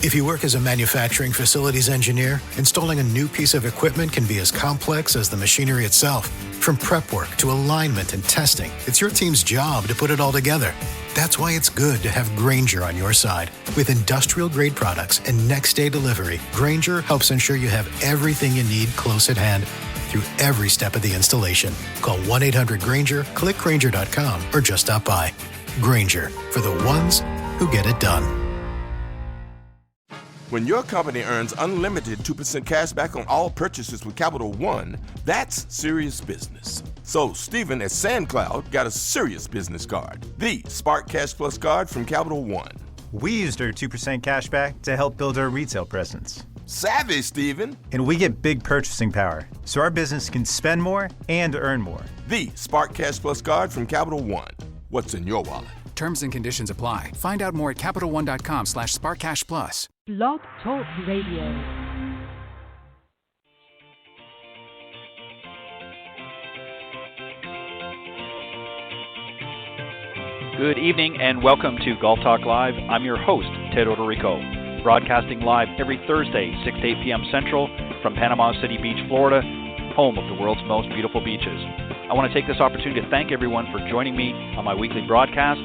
If you work as a manufacturing facilities engineer, installing a new piece of equipment can be as complex as the machinery itself. From prep work to alignment and testing, it's your team's job to put it all together. That's why it's good to have Grainger on your side. With industrial-grade products and next-day delivery, Grainger helps ensure you have everything you need close at hand through every step of the installation. Call 1-800-GRAINGER, click Grainger.com, or just stop by. Grainger, for the ones who get it done. When your company earns unlimited 2% cash back on all purchases with Capital One, that's serious business. So Stephen at SandCloud got a serious business card, the Spark Cash Plus card from Capital One. We used our 2% cash back to help build our retail presence. Savvy, Stephen. And we get big purchasing power, so our business can spend more and earn more. The Spark Cash Plus card from Capital One. What's in your wallet? Terms and conditions apply. Find out more at CapitalOne.com/SparkCashPlus. Blog Talk Radio. Good evening and welcome to Golf Talk Live. I'm your host, Ted Odorico, broadcasting live every Thursday, 6 to 8 p.m. Central from Panama City Beach, Florida, home of the world's most beautiful beaches. I want to take this opportunity to thank everyone for joining me on my weekly broadcast.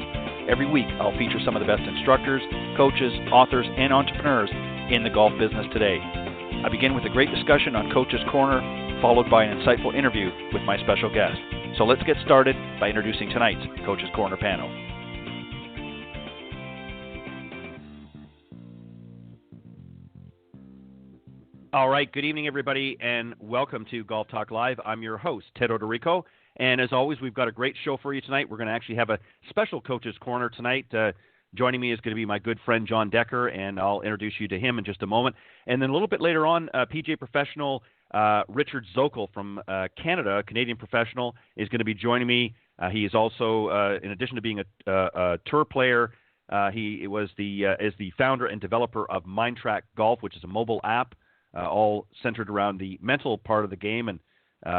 Every week, I'll feature some of the best instructors, coaches, authors, and entrepreneurs in the golf business today. I begin with a great discussion on Coach's Corner, followed by an insightful interview with my special guest. So let's get started by introducing tonight's Coach's Corner panel. All right, good evening, everybody, and welcome to Golf Talk Live. I'm your host, Ted Odorico, and as always, we've got a great show for you tonight. We're going to actually have a special Coach's Corner tonight. Joining me is going to be my good friend, John Decker, and I'll introduce you to him in just a moment. And then a little bit later on, PGA professional Richard Zokol from Canada, a Canadian professional, is going to be joining me. He is also, in addition to being a tour player, he is the founder and developer of MindTrak Golf, which is a mobile app, all centered around the mental part of the game, and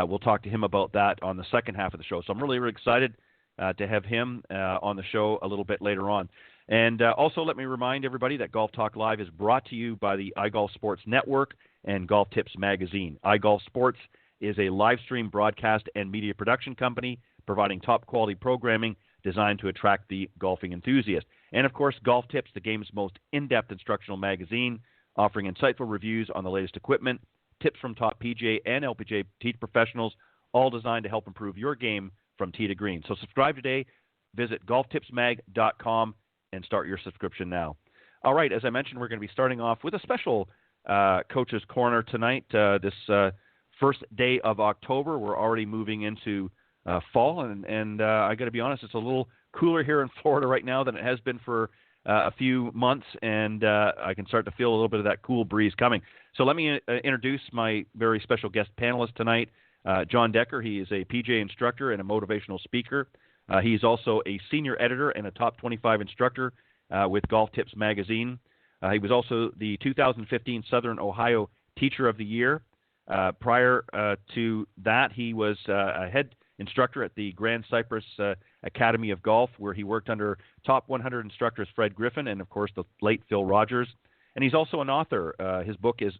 we'll talk to him about that on the second half of the show. So I'm really, really excited to have him on the show a little bit later on. And also let me remind everybody that Golf Talk Live is brought to you by the iGolf Sports Network and Golf Tips Magazine. iGolf Sports is a live stream broadcast and media production company providing top quality programming designed to attract the golfing enthusiast. And of course, Golf Tips, the game's most in-depth instructional magazine, offering insightful reviews on the latest equipment, tips from top PGA and LPGA tee professionals, all designed to help improve your game from tee to green. So subscribe today. Visit golftipsmag.com and start your subscription now. All right, as I mentioned, we're going to be starting off with a special Coach's Corner tonight. This first day of October, we're already moving into fall, and I got to be honest, it's a little cooler here in Florida right now than it has been for a few months, and I can start to feel a little bit of that cool breeze coming. So let me introduce my very special guest panelist tonight, John Decker. He is a PGA instructor and a motivational speaker. He's also a senior editor and a top 25 instructor with Golf Tips Magazine. He was also the 2015 Southern Ohio Teacher of the Year. Prior to that, he was a head instructor at the Grand Cypress Academy of Golf, where he worked under top 100 instructors Fred Griffin and, of course, the late Phil Rogers. And he's also an author. His book is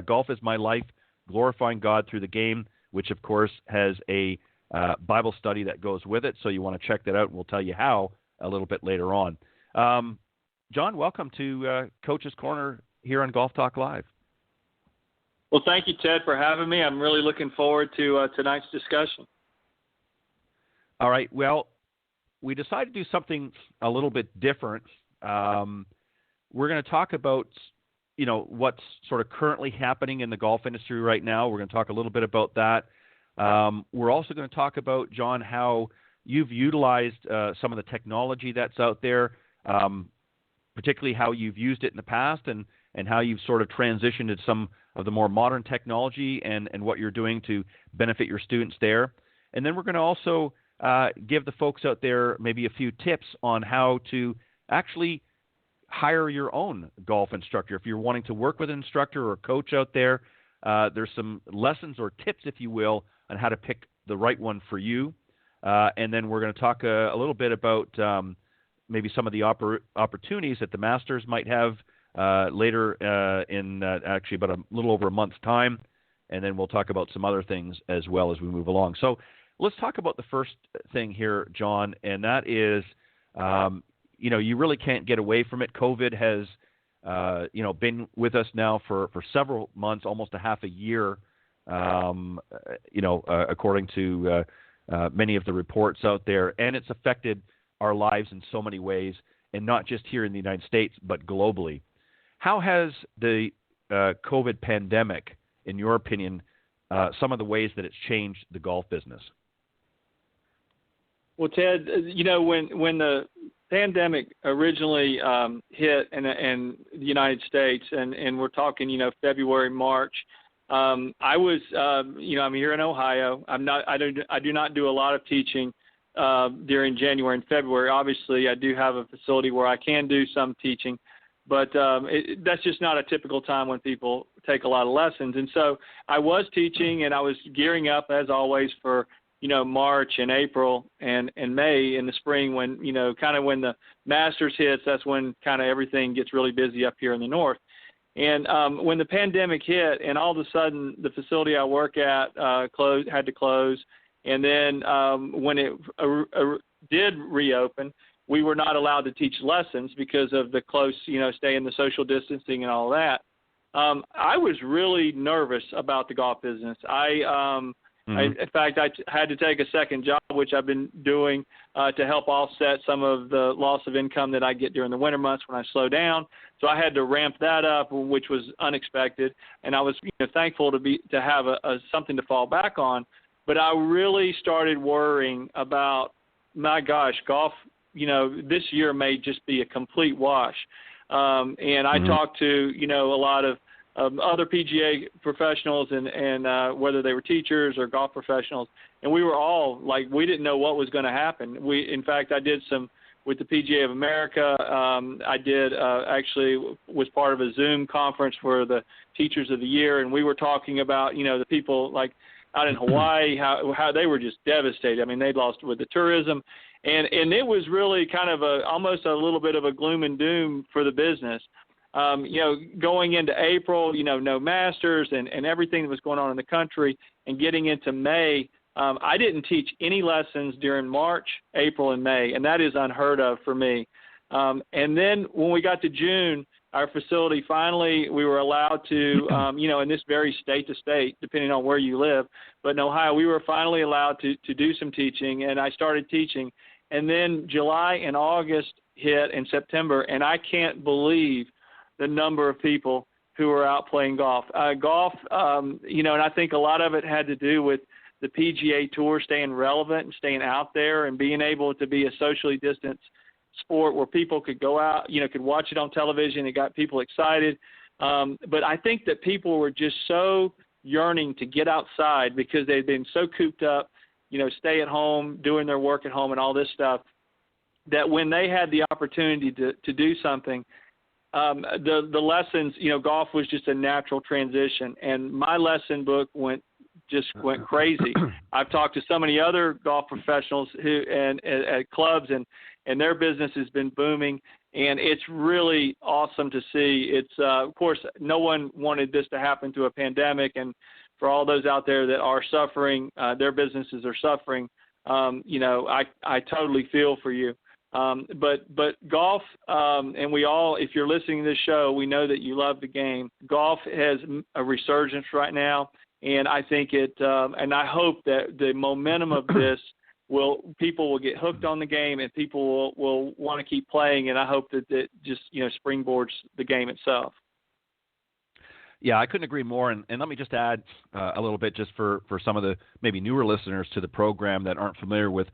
Golf is My Life, Glorifying God Through the Game, which, of course, has a Bible study that goes with it. So you want to check that out, and we'll tell you how a little bit later on. John, welcome to Coach's Corner here on Golf Talk Live. Well, thank you, Ted, for having me. I'm really looking forward to tonight's discussion. All right. Well, we decided to do something a little bit different. We're going to talk about, what's sort of currently happening in the golf industry right now. We're going to talk a little bit about that. We're also going to talk about, John, how you've utilized some of the technology that's out there, particularly how you've used it in the past and how you've sort of transitioned to some of the more modern technology and what you're doing to benefit your students there. And then we're going to also give the folks out there maybe a few tips on how to actually hire your own golf instructor. If you're wanting to work with an instructor or a coach out there, there's some lessons or tips, if you will, on how to pick the right one for you. And then we're going to talk a little bit about maybe some of the opportunities that the Masters might have later in actually about a little over a month's time, and then we'll talk about some other things as well as we move along. So let's talk about the first thing here, John, and that is, you really can't get away from it. COVID has, been with us now for several months, almost a half a year, according to many of the reports out there, and it's affected our lives in so many ways, and not just here in the United States, but globally. How has the COVID pandemic, in your opinion, some of the ways that it's changed the golf business? Well, Ted, when the pandemic originally hit in the United States, and we're talking, February, March, I was, I'm here in Ohio. I do not do a lot of teaching during January and February. Obviously, I do have a facility where I can do some teaching, but that's just not a typical time when people take a lot of lessons. And so I was teaching, and I was gearing up, as always, for March and April and May in the spring, when kind of when the Masters hits. That's when kind of everything gets really busy up here in the north. And when the pandemic hit, and all of a sudden the facility I work at had to close, and then when it did reopen, we were not allowed to teach lessons because of the close, staying the social distancing and all that. I was really nervous about the golf business. In fact, I had to take a second job, which I've been doing to help offset some of the loss of income that I get during the winter months when I slow down. So I had to ramp that up, which was unexpected, and I was thankful to have something to fall back on. But I really started worrying about, my gosh, golf, this year may just be a complete wash. And I talked to, a lot of other PGA professionals and whether they were teachers or golf professionals, and we were all like, we didn't know what was going to happen. In fact, I did some with the PGA of America. I did actually was part of a Zoom conference for the Teachers of the Year, and we were talking about the people like out in Hawaii, how they were just devastated. I mean, they'd lost with the tourism, and it was really kind of almost a little bit of a gloom and doom for the business. Going into April, no Masters and everything that was going on in the country, and getting into May, I didn't teach any lessons during March, April, and May, and that is unheard of for me. And then when we got to June, our facility finally, we were allowed to, in this varies state to state, depending on where you live, but in Ohio, we were finally allowed to do some teaching, and I started teaching. And then July and August hit, and September, and I can't believe the number of people who are out playing golf. And I think a lot of it had to do with the PGA Tour staying relevant and staying out there and being able to be a socially distanced sport where people could go out, could watch it on television. It got people excited. But I think that people were just so yearning to get outside because they'd been so cooped up, stay at home, doing their work at home and all this stuff, that when they had the opportunity to do something, the lessons, golf was just a natural transition, and my lesson book went crazy. I've talked to so many other golf professionals and at clubs, and their business has been booming, and it's really awesome to see. It's of course, no one wanted this to happen to a pandemic, and for all those out there that are suffering, their businesses are suffering. I totally feel for you. But golf, and we all, if you're listening to this show, we know that you love the game. Golf has a resurgence right now, and I think and I hope that the momentum of this people will get hooked on the game, and people will want to keep playing, and I hope that it just, springboards the game itself. Yeah, I couldn't agree more. And let me just add a little bit just for some of the maybe newer listeners to the program that aren't familiar with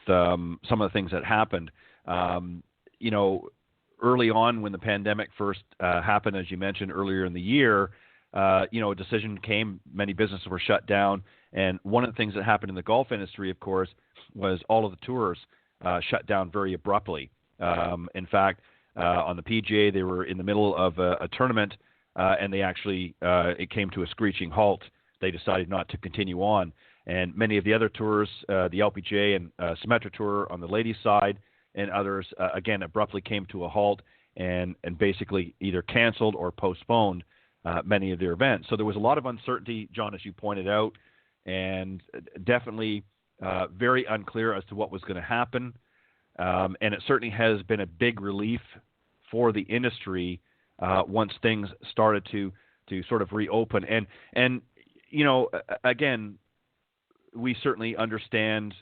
some of the things that happened. Early on when the pandemic first happened, as you mentioned earlier in the year, a decision came, many businesses were shut down. And one of the things that happened in the golf industry, of course, was all of the tours shut down very abruptly. In fact, on the PGA, they were in the middle of a tournament, and they actually, it came to a screeching halt. They decided not to continue on. And many of the other tours, the LPGA and Symetra Tour on the ladies' side, and others, again, abruptly came to a halt. and basically either canceled or postponed many of their events. So there was a lot of uncertainty, John, as you pointed out, and definitely very unclear as to what was going to happen. And it certainly has been a big relief for the industry once things started to sort of reopen. And you know, again, we certainly understand,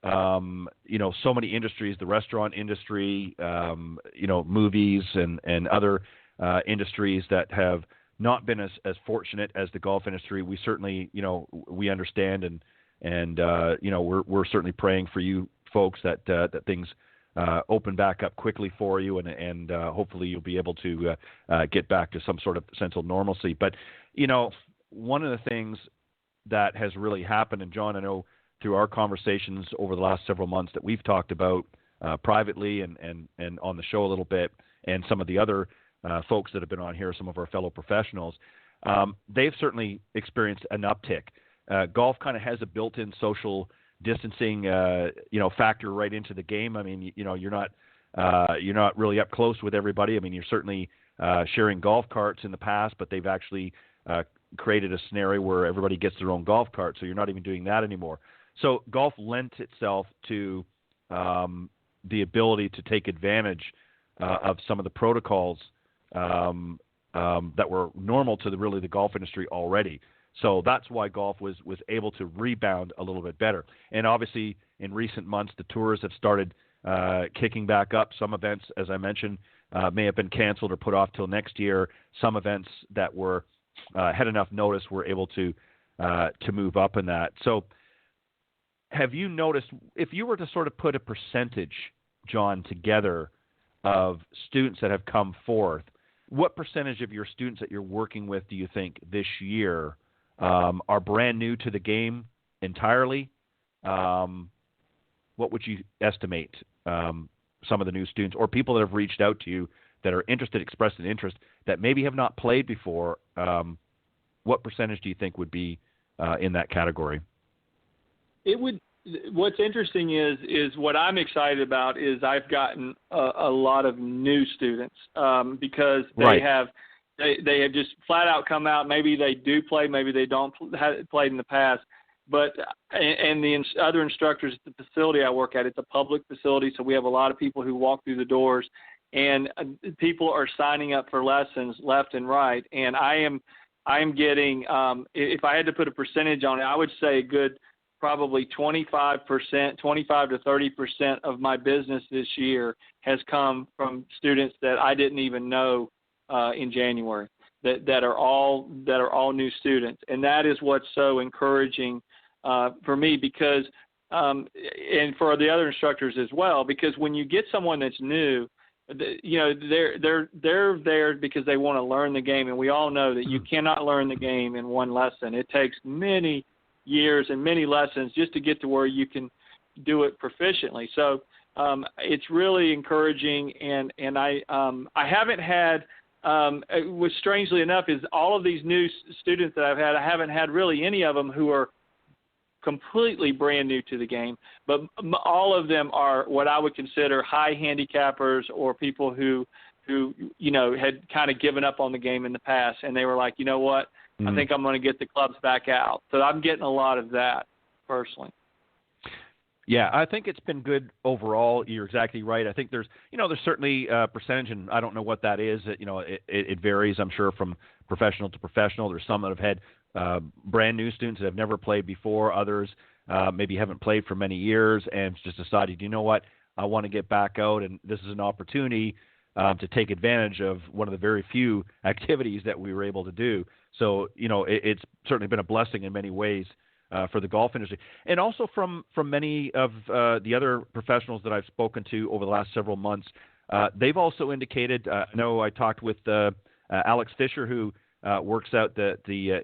you know, so many industries, the restaurant industry, you know, movies and other industries that have not been as fortunate as the golf industry. We certainly, you know, we understand and you know, we're certainly praying for you folks that things open back up quickly for you and hopefully you'll be able to get back to some sort of sense of normalcy. But, you know, one of the things that has really happened, and John, I know through our conversations over the last several months that we've talked about privately and on the show a little bit, and some of the other folks that have been on here, some of our fellow professionals, they've certainly experienced an uptick. Golf kind of has a built-in social distancing, you know, factor right into the game. I mean, you know, you're not really up close with everybody. I mean, you're certainly sharing golf carts in the past, but they've actually created a scenario where everybody gets their own golf cart, so you're not even doing that anymore. So golf lent itself to the ability to take advantage of some of the protocols that were normal to the golf industry already. So that's why golf was able to rebound a little bit better. And obviously, in recent months, the tours have started kicking back up. Some events, as I mentioned, may have been canceled or put off till next year. Some events that were had enough notice were able to move up in that. So have you noticed, if you were to sort of put a percentage, John, together of students that have come forth, what percentage of your students that you're working with do you think this year are brand new to the game entirely? What would you estimate some of the new students or people that have reached out to you that are interested, expressed an interest, that maybe have not played before? What percentage do you think would be in that category? It would. What's interesting is what I'm excited about is I've gotten a lot of new students because they have just flat out come out. Maybe they do play, maybe they don't have played in the past. But and the other instructors at the facility I work at, it's a public facility, so we have a lot of people who walk through the doors, and people are signing up for lessons left and right. And I'm getting, if I had to put a percentage on it, I would say a good probably 25%, 25 to 30% of my business this year has come from students that I didn't even know in January, that are all new students, and that is what's so encouraging for me because, and for the other instructors as well, because when you get someone that's new, you know, they're there because they want to learn the game, and we all know that you cannot learn the game in one lesson. It takes many years and many lessons just to get to where you can do it proficiently. So it's really encouraging, and I haven't had. What's strangely enough is all of these new students that I've had, I haven't had really any of them who are completely brand new to the game, but all of them are what I would consider high handicappers or people who you know had kind of given up on the game in the past, and they were like, you know what, I think I'm going to get the clubs back out. So I'm getting a lot of that personally. Yeah, I think it's been good overall. You're exactly right. I think there's certainly a percentage, and I don't know what that is. You know, it varies, I'm sure, from professional to professional. There's some that have had brand new students that have never played before. Others maybe haven't played for many years and just decided, you know what, I want to get back out, and this is an opportunity to take advantage of one of the very few activities that we were able to do. So, you know, it's certainly been a blessing in many ways for the golf industry. And also from many of the other professionals that I've spoken to over the last several months, they've also indicated, I know I talked with Alex Fisher, who works out the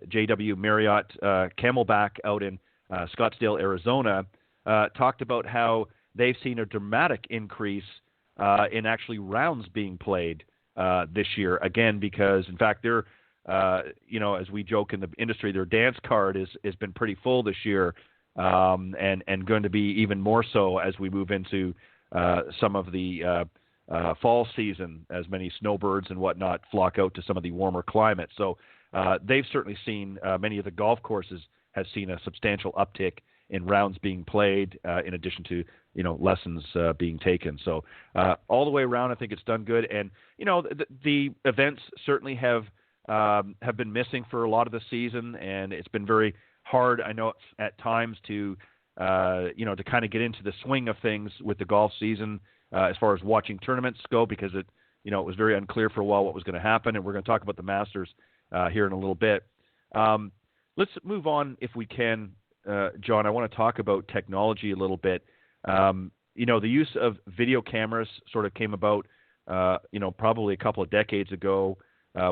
JW Marriott Camelback out in Scottsdale, Arizona, talked about how they've seen a dramatic increase in actually rounds being played this year, again, because, in fact, they're you know, as we joke in the industry, their dance card has been pretty full this year, and going to be even more so as we move into some of the fall season as many snowbirds and whatnot flock out to some of the warmer climates. So they've certainly seen many of the golf courses have seen a substantial uptick in rounds being played, in addition to lessons being taken. So all the way around, I think it's done good. And the events certainly have been missing for a lot of the season, and it's been very hard, I know, at times to to kind of get into the swing of things with the golf season as far as watching tournaments go, because it was very unclear for a while what was going to happen. And we're going to talk about the Masters here in a little bit. Let's move on if we can. John, I want to talk about technology a little bit. The use of video cameras sort of came about, probably a couple of decades ago.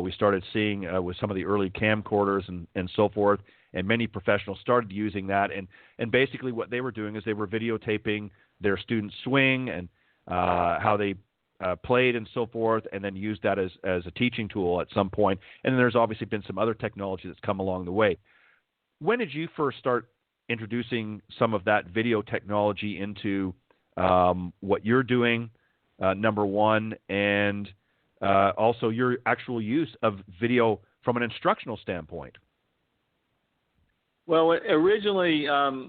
We started seeing with some of the early camcorders and so forth, and many professionals started using that. And basically what they were doing is they were videotaping their students' swing and how they played and so forth, and then used that as a teaching tool at some point. And then there's obviously been some other technology that's come along the way. When did you first start introducing some of that video technology into what you're doing, number one, and also your actual use of video from an instructional standpoint? Well, originally,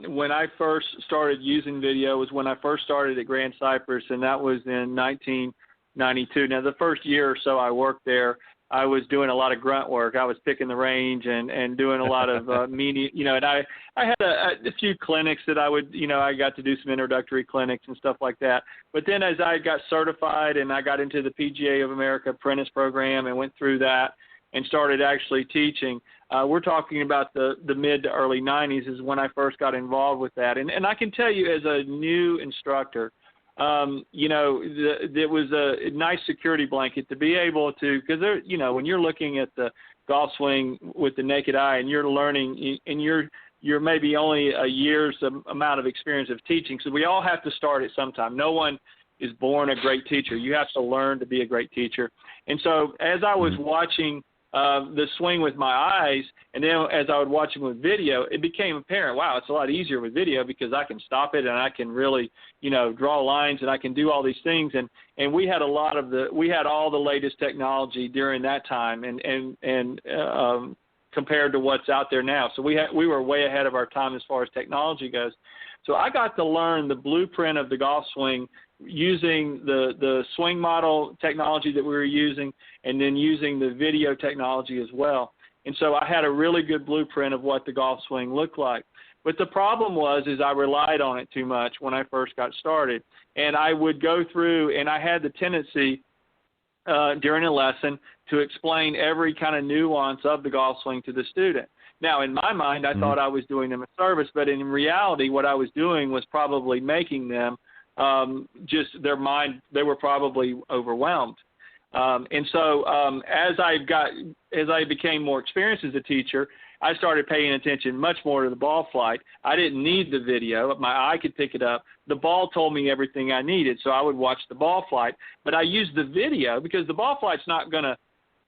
when I first started using video was when I first started at Grand Cypress, and that was in 1992. Now, the first year or so I worked there, I was doing a lot of grunt work. I was picking the range and doing a lot of and I had a few clinics that I would, I got to do some introductory clinics and stuff like that. But then as I got certified and I got into the PGA of America apprentice program and went through that and started actually teaching, we're talking about the mid to early 90s is when I first got involved with that. And I can tell you as a new instructor, it was a nice security blanket to be able to, because when you're looking at the golf swing with the naked eye and you're learning and you're maybe only a year's amount of experience of teaching. So we all have to start at some time. No one is born a great teacher. You have to learn to be a great teacher. And so as I was watching the swing with my eyes, and then as I would watch it with video, it became apparent, wow, it's a lot easier with video because I can stop it and I can really, draw lines and I can do all these things. And we had we had all the latest technology during that time and compared to what's out there now. So we were way ahead of our time as far as technology goes. So I got to learn the blueprint of the golf swing using the swing model technology that we were using, and then using the video technology as well. And so I had a really good blueprint of what the golf swing looked like. But the problem is I relied on it too much when I first got started. And I would go through, and I had the tendency during a lesson to explain every kind of nuance of the golf swing to the student. Now, in my mind, I thought I was doing them a service, but in reality, what I was doing was probably making them just their mind, they were probably overwhelmed. And so as I became more experienced as a teacher, I started paying attention much more to the ball flight. I didn't need the video. My eye could pick it up. The ball told me everything I needed, so I would watch the ball flight. But I used the video because the ball flight's not going to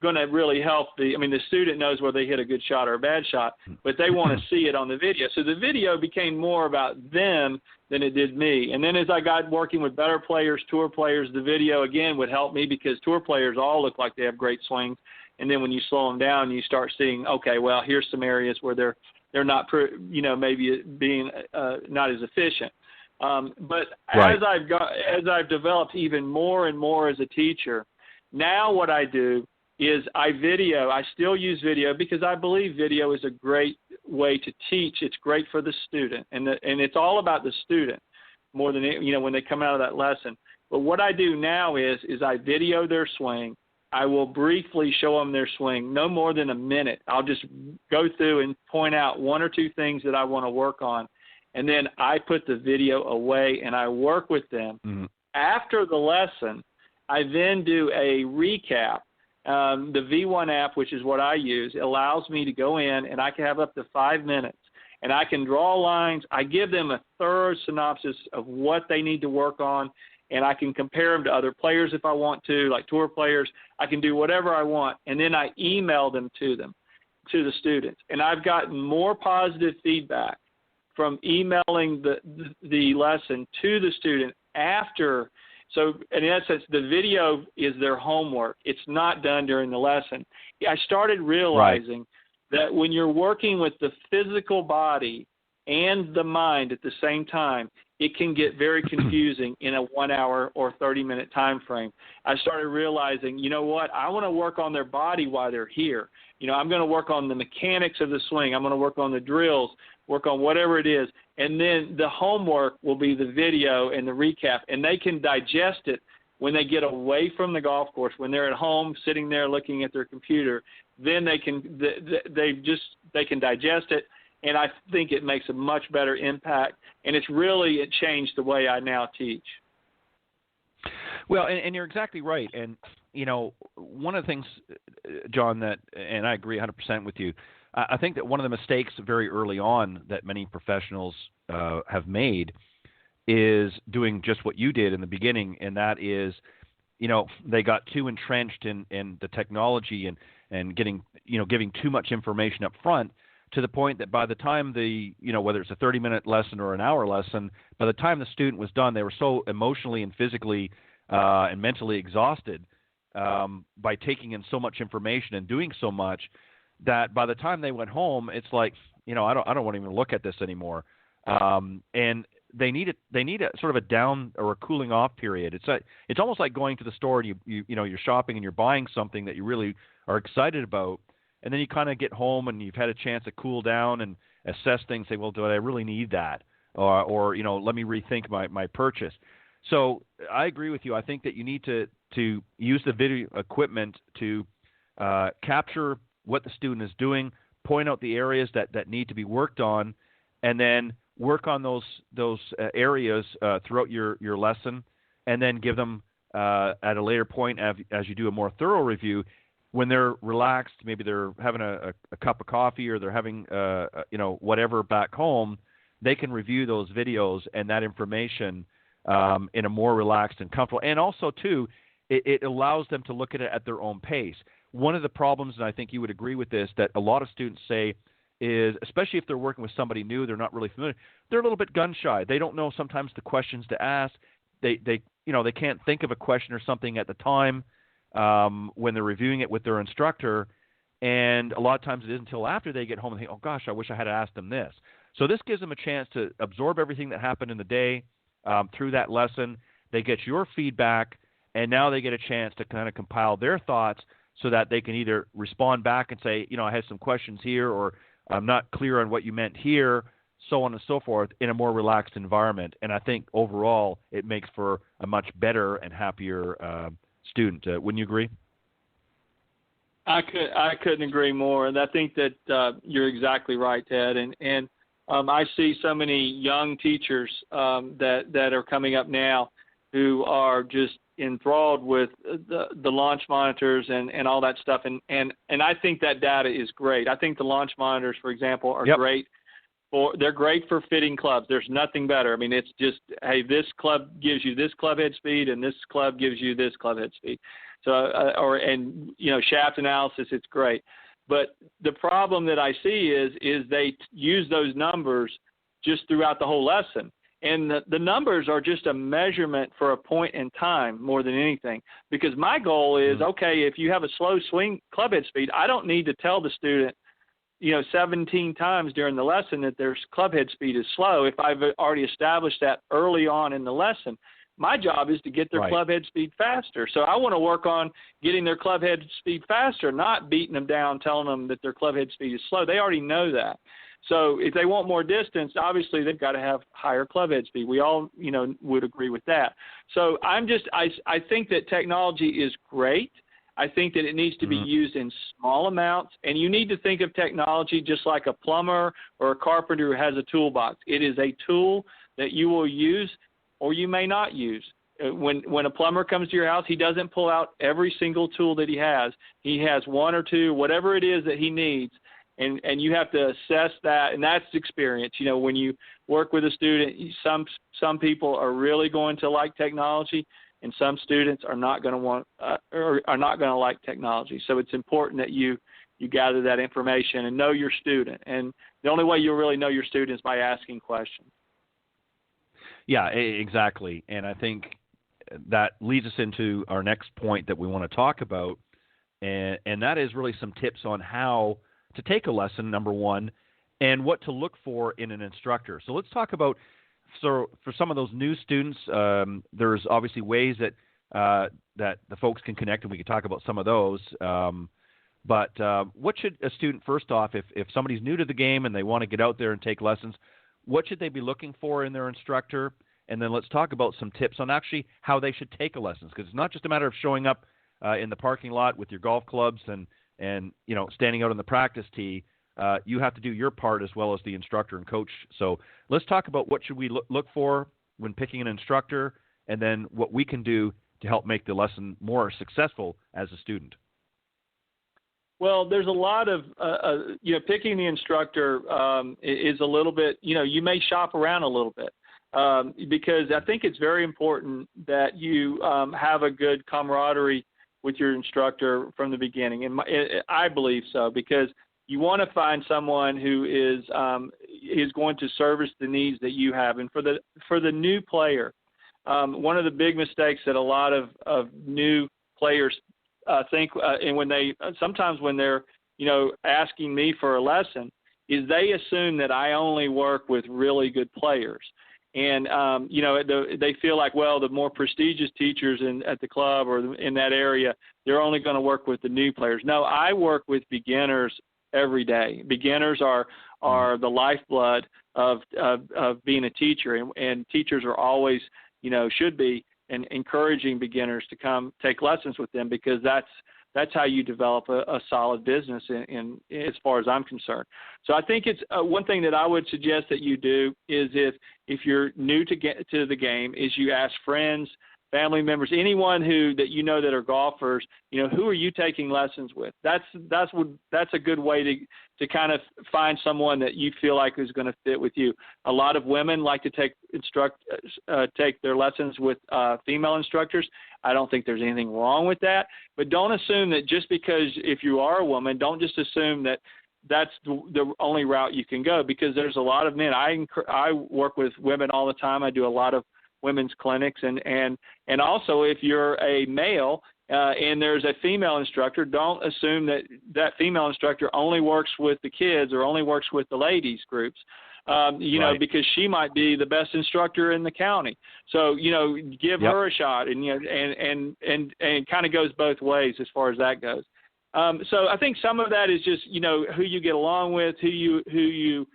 really help the student knows whether they hit a good shot or a bad shot, but they want to see it on the video. So the video became more about them than it did me. And then as I got working with better players, tour players, the video again would help me because tour players all look like they have great swings. And then when you slow them down, you start seeing, okay, well, here's some areas where they're not, maybe being not as efficient. But right. as I've developed even more and more as a teacher, now what I do is I still use video because I believe video is a great way to teach. It's great for the student, and it's all about the student more than when they come out of that lesson. But what I do now is I video their swing. I will briefly show them their swing, no more than a minute. I'll just go through and point out one or two things that I want to work on, and then I put the video away and I work with them. Mm-hmm. After the lesson, I then do a recap. The V1 app, which is what I use, allows me to go in and I can have up to 5 minutes and I can draw lines. I give them a thorough synopsis of what they need to work on, and I can compare them to other players if I want to, like tour players. I can do whatever I want, and then I email them to the students. And I've gotten more positive feedback from emailing the lesson to the student after. So in essence, the video is their homework. It's not done during the lesson. I started realizing that when you're working with the physical body and the mind at the same time, it can get very confusing in a 1 hour or 30-minute time frame. I started realizing, you know what, I want to work on their body while they're here. I'm going to work on the mechanics of the swing. I'm going to work on the drills, work on whatever it is. And then the homework will be the video and the recap, and they can digest it when they get away from the golf course, when they're at home sitting there looking at their computer. Then they can digest it, and I think it makes a much better impact. And it changed the way I now teach. Well, and you're exactly right. And one of the things, John, and I agree 100% with you. I think that one of the mistakes very early on that many professionals have made is doing just what you did in the beginning, and that is, they got too entrenched in the technology and giving too much information up front, to the point that by the time whether it's a 30-minute lesson or an hour lesson, by the time the student was done, they were so emotionally and physically and mentally exhausted by taking in so much information and doing so much, that by the time they went home, it's like, I don't want to even look at this anymore. And they need a sort of a down or a cooling off period. It's almost like going to the store and you're shopping and you're buying something that you really are excited about, and then you kind of get home and you've had a chance to cool down and assess things. Say, well, do I really need that? Or let me rethink my purchase. So I agree with you. I think that you need to use the video equipment to capture what the student is doing, point out the areas that need to be worked on, and then work on those areas throughout your lesson, and then give them at a later point as you do a more thorough review. When they're relaxed, maybe they're having a cup of coffee or they're having whatever back home, they can review those videos and that information in a more relaxed and comfortable. And also, too, it allows them to look at it at their own pace. One of the problems, and I think you would agree with this, that a lot of students say is, especially if they're working with somebody new, they're not really familiar, they're a little bit gun shy. They don't know sometimes the questions to ask. They can't think of a question or something at the time when they're reviewing it with their instructor, and a lot of times it isn't until after they get home and think, oh gosh, I wish I had asked them this. So this gives them a chance to absorb everything that happened in the day through that lesson. They get your feedback, and now they get a chance to kind of compile their thoughts so that they can either respond back and say, I had some questions here, or I'm not clear on what you meant here, so on and so forth, in a more relaxed environment. And I think overall it makes for a much better and happier student. Wouldn't you agree? I couldn't agree more. And I think that you're exactly right, Ted. And I see so many young teachers that are coming up now who are just enthralled with the launch monitors and all that stuff. And I think that data is great. I think the launch monitors, for example, are great. They're great for fitting clubs. There's nothing better. I mean, it's just, hey, this club gives you this club head speed, and this club gives you this club head speed. So, shaft analysis, it's great. But the problem that I see is they use those numbers just throughout the whole lesson. And the numbers are just a measurement for a point in time more than anything. Because my goal is, okay, if you have a slow swing club head speed, I don't need to tell the student, 17 times during the lesson that their club head speed is slow if I've already established that early on in the lesson. My job is to get their club head speed faster. So I want to work on getting their club head speed faster, not beating them down, telling them that their club head speed is slow. They already know that. So if they want more distance, obviously they've got to have higher club head speed. We all, would agree with that. So I think that technology is great. I think that it needs to be used in small amounts, and you need to think of technology just like a plumber or a carpenter who has a toolbox. It is a tool that you will use or you may not use. When a plumber comes to your house, he doesn't pull out every single tool that he has. He has one or two, whatever it is that he needs, and you have to assess that, and that's experience. When you work with a student, some people are really going to like technology, and some students are not going to want or are not going to like technology. So it's important that you gather that information and know your student. And the only way you'll really know your student is by asking questions. Yeah, exactly. And I think that leads us into our next point that we want to talk about, and that is really some tips on how to take a lesson, number one, and what to look for in an instructor. So let's talk about, so for some of those new students, there's obviously ways that that the folks can connect, and we can talk about some of those. But what should a student, first off, if somebody's new to the game and they want to get out there and take lessons, what should they be looking for in their instructor? And then let's talk about some tips on actually how they should take a lesson, because it's not just a matter of showing up in the parking lot with your golf clubs and standing out on the practice tee. You have to do your part as well as the instructor and coach. So let's talk about what should we look for when picking an instructor, and then what we can do to help make the lesson more successful as a student. Well, there's a lot of, picking the instructor is a little bit, you may shop around a little bit because I think it's very important that you have a good camaraderie with your instructor from the beginning. And I believe so, because you want to find someone who is going to service the needs that you have. And for the new player, one of the big mistakes that a lot of new players think, and sometimes when they're asking me for a lesson, is they assume that I only work with really good players. And, they feel like, well, the more prestigious teachers at the club or in that area, they're only going to work with the new players. No, I work with beginners every day. Beginners are the lifeblood of being a teacher, and teachers are always, should be encouraging beginners to come take lessons with them, because that's how you develop a solid business in as far as I'm concerned. So I think it's one thing that I would suggest that you do is if you're new to the game, is you ask friends, family members, anyone that that are golfers, who are you taking lessons with? That's a good way to kind of find someone that you feel like is going to fit with you. A lot of women like to take their lessons with female instructors. I don't think there's anything wrong with that, but don't assume that just because if you are a woman, don't just assume that that's the only route you can go, because there's a lot of men. I work with women all the time. I do a lot of women's clinics, and also if you're a male and there's a female instructor, don't assume that female instructor only works with the kids or only works with the ladies groups, right. Because she might be the best instructor in the county. So give Yep. her a shot, and kind of goes both ways as far as that goes. So I think some of that is just who you get along with, whose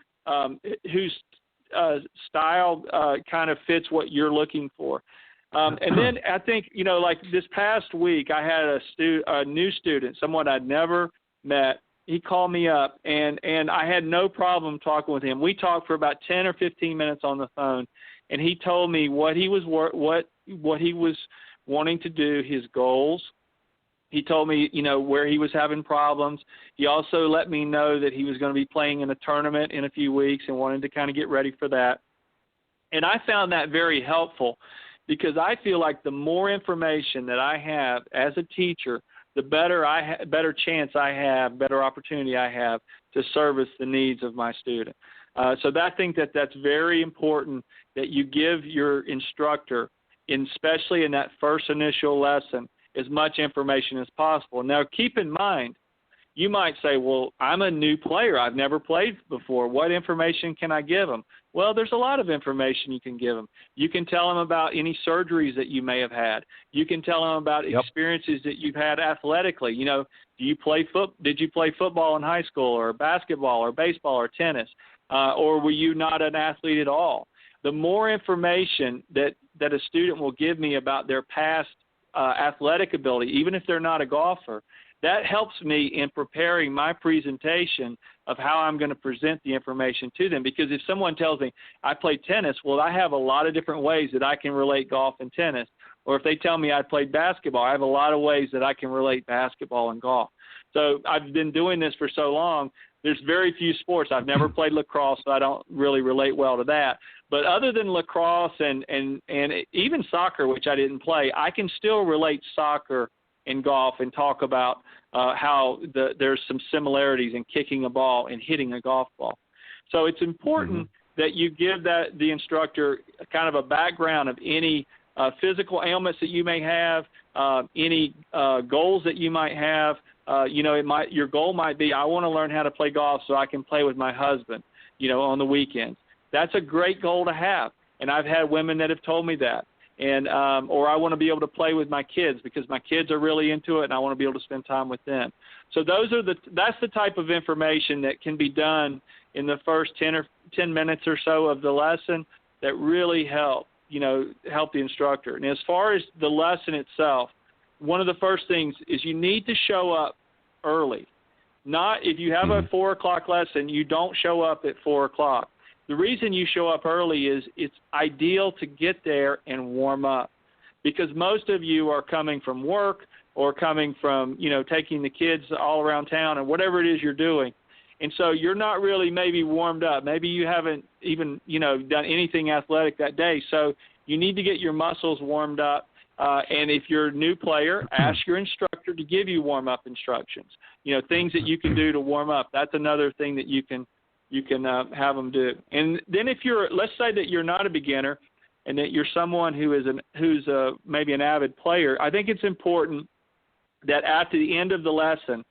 style kind of fits what you're looking for. And then I think, like this past week, I had a new student, someone I'd never met. He called me up, and I had no problem talking with him. We talked for about 10 or 15 minutes on the phone, and he told me what he was wanting to do, his goals. He told me, where he was having problems. He also let me know that he was going to be playing in a tournament in a few weeks and wanted to kind of get ready for that. And I found that very helpful, because I feel like the more information that I have as a teacher, the better better opportunity I have to service the needs of my student. So I think that's very important, that you give your instructor, especially in that first initial lesson, as much information as possible. Now, keep in mind, you might say, well, I'm a new player. I've never played before. What information can I give them? Well, there's a lot of information you can give them. You can tell them about any surgeries that you may have had. You can tell them about experiences that you've had athletically. Did you play football in high school, or basketball or baseball or tennis? Or were you not an athlete at all? The more information that a student will give me about their past athletic ability, even if they're not a golfer, that helps me in preparing my presentation of how I'm going to present the information to them. Because if someone tells me I played tennis, well, I have a lot of different ways that I can relate golf and tennis. Or if they tell me I played basketball, I have a lot of ways that I can relate basketball and golf. So I've been doing this for so long, there's very few sports. I've never played lacrosse, so I don't really relate well to that. But other than lacrosse and even soccer, which I didn't play, I can still relate soccer and golf and talk about how there's some similarities in kicking a ball and hitting a golf ball. So it's important that you give the instructor kind of a background of any physical ailments that you may have, any goals that you might have. Your goal might be, I want to learn how to play golf so I can play with my husband, on the weekends. That's a great goal to have. And I've had women that have told me that. And or I want to be able to play with my kids because my kids are really into it and I want to be able to spend time with them. So that's the type of information that can be done in the first 10 minutes or so of the lesson that really help the instructor. And as far as the lesson itself, one of the first things is you need to show up early. Not if you have a 4 o'clock lesson, you don't show up at 4 o'clock. The reason you show up early is it's ideal to get there and warm up because most of you are coming from work or coming from, taking the kids all around town or whatever it is you're doing. And so you're not really maybe warmed up. Maybe you haven't even, done anything athletic that day. So you need to get your muscles warmed up. And if you're a new player, ask your instructor to give you warm-up instructions, things that you can do to warm up. That's another thing that you can have them do. And then let's say that you're not a beginner and that you're someone who's maybe an avid player, I think it's important that at the end of the lesson,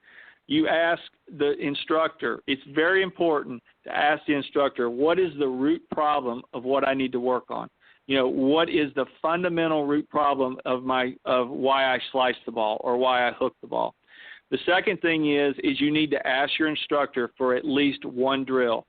you ask the instructor. It's very important to ask the instructor, what is the root problem of what I need to work on? What is the fundamental root problem of why I sliced the ball or why I hooked the ball? The second thing is you need to ask your instructor for at least one drill.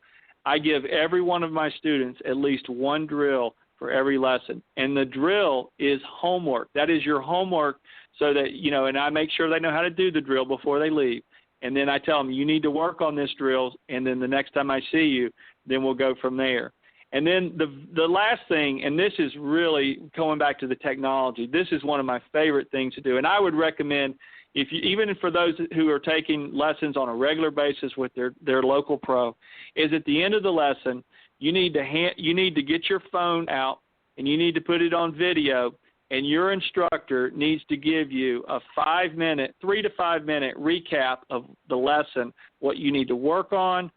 I give every one of my students at least one drill for every lesson. And the drill is homework. That is your homework so that, and I make sure they know how to do the drill before they leave. And then I tell them, you need to work on this drill, and then the next time I see you, then we'll go from there. And then the last thing, and this is really going back to the technology, this is one of my favorite things to do. And I would recommend, even for those who are taking lessons on a regular basis with their local pro, is at the end of the lesson, you need to get your phone out and you need to put it on video, and your instructor needs to give you a 3 to 5 minute recap of the lesson, what you need to work on,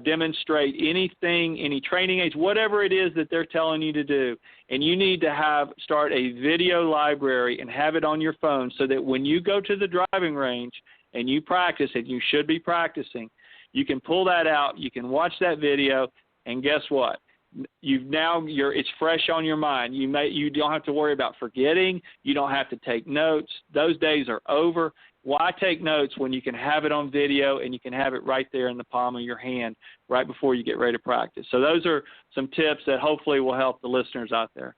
demonstrate anything, any training aids, whatever it is that they're telling you to do. And you need to start a video library and have it on your phone so that when you go to the driving range and you practice, and you should be practicing, you can pull that out, you can watch that video, and guess what? It's fresh on your mind. You don't have to worry about forgetting. You don't have to take notes. Those days are over. Why take notes when you can have it on video and you can have it right there in the palm of your hand right before you get ready to practice? So those are some tips that hopefully will help the listeners out there.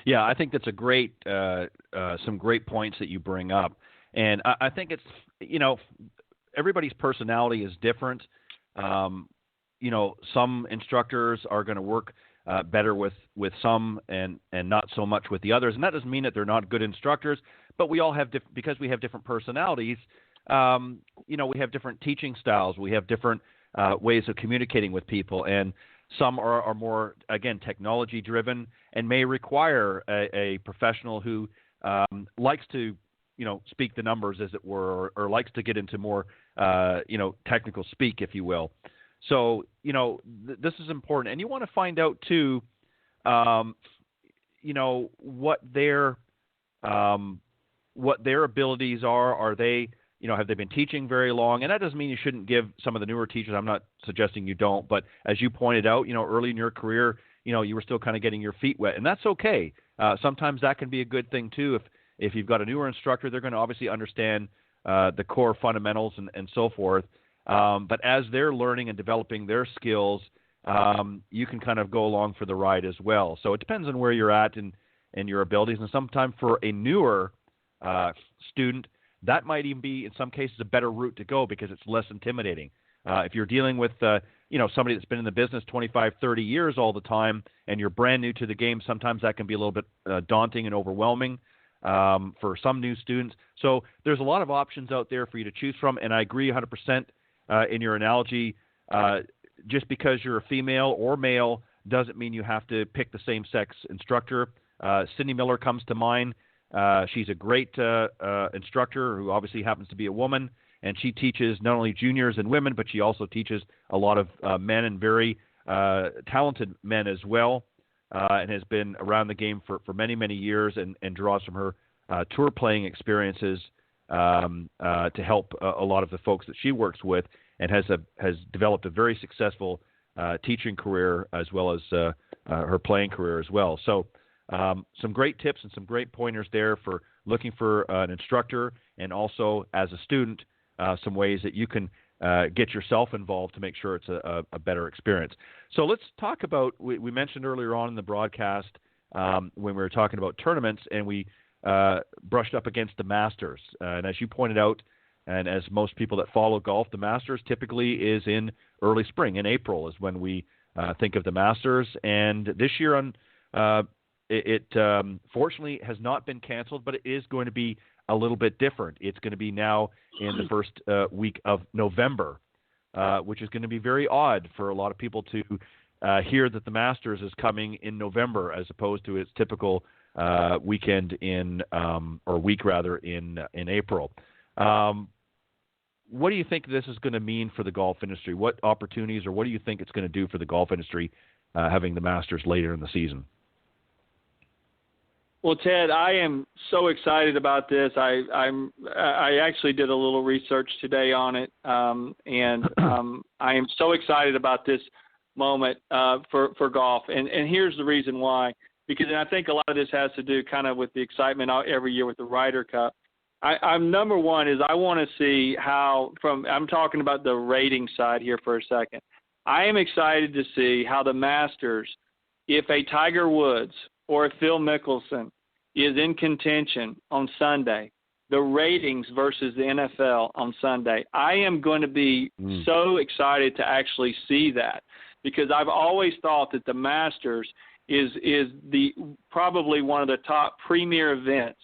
Yeah, I think that's some great points that you bring up. And I think it's, everybody's personality is different. Some instructors are going to work better with some and not so much with the others. And that doesn't mean that they're not good instructors, but we all have because we have different personalities, we have different teaching styles. We have different ways of communicating with people. And some are more, again, technology driven and may require a professional who likes to, speak the numbers, as it were, or likes to get into more, technical speak, if you will. So, this is important. And you want to find out, too, what their abilities are. Are they, have they been teaching very long? And that doesn't mean you shouldn't give some of the newer teachers. I'm not suggesting you don't. But as you pointed out, early in your career, you were still kind of getting your feet wet. And that's okay. Sometimes that can be a good thing, too. If you've got a newer instructor, they're going to obviously understand the core fundamentals and so forth. But as they're learning and developing their skills, you can kind of go along for the ride as well. So it depends on where you're at and your abilities. And sometimes for a newer student, that might even be, in some cases, a better route to go because it's less intimidating. If you're dealing with, somebody that's been in the business 25, 30 years all the time and you're brand new to the game, sometimes that can be a little bit daunting and overwhelming for some new students. So there's a lot of options out there for you to choose from, and I agree 100% in your analogy. Just because you're a female or male doesn't mean you have to pick the same-sex instructor. Cindy Miller comes to mind. She's a great instructor who obviously happens to be a woman, and she teaches not only juniors and women, but she also teaches a lot of men and very talented men as well. and has been around the game for many, many years and draws from her tour playing experiences to help a lot of the folks that she works with, and has developed a very successful teaching career as well as her playing career as well. So some great tips and some great pointers there for looking for an instructor, and also as a student, some ways that you can get yourself involved to make sure it's a better experience. So let's talk about, we mentioned earlier on in the broadcast when we were talking about tournaments, and we brushed up against the Masters. And as you pointed out, and as most people that follow golf, the Masters typically is in early spring. In April is when we think of the Masters. And this year, it fortunately has not been canceled, but it is going to be a little bit different. It's going to be now in the first week of November, which is going to be very odd for a lot of people to hear that the Masters is coming in November as opposed to its typical weekend or week rather in April. What do you think this is going to mean for the golf industry? What opportunities, or what do you think it's going to do for the golf industry having the Masters later in the season? Well, Ted, I am so excited about this. I actually did a little research today on it, and I am so excited about this moment for golf. And here's the reason why. Because I think a lot of this has to do kind of with the excitement every year with the Ryder Cup. I'm number one is I want to see how I'm talking about the rating side here for a second. I am excited to see how the Masters, if a Tiger Woods or a Phil Mickelson is in contention on Sunday, the ratings versus the NFL on Sunday. I am going to be so excited to actually see that, because I've always thought that the Masters is the probably one of the top premier events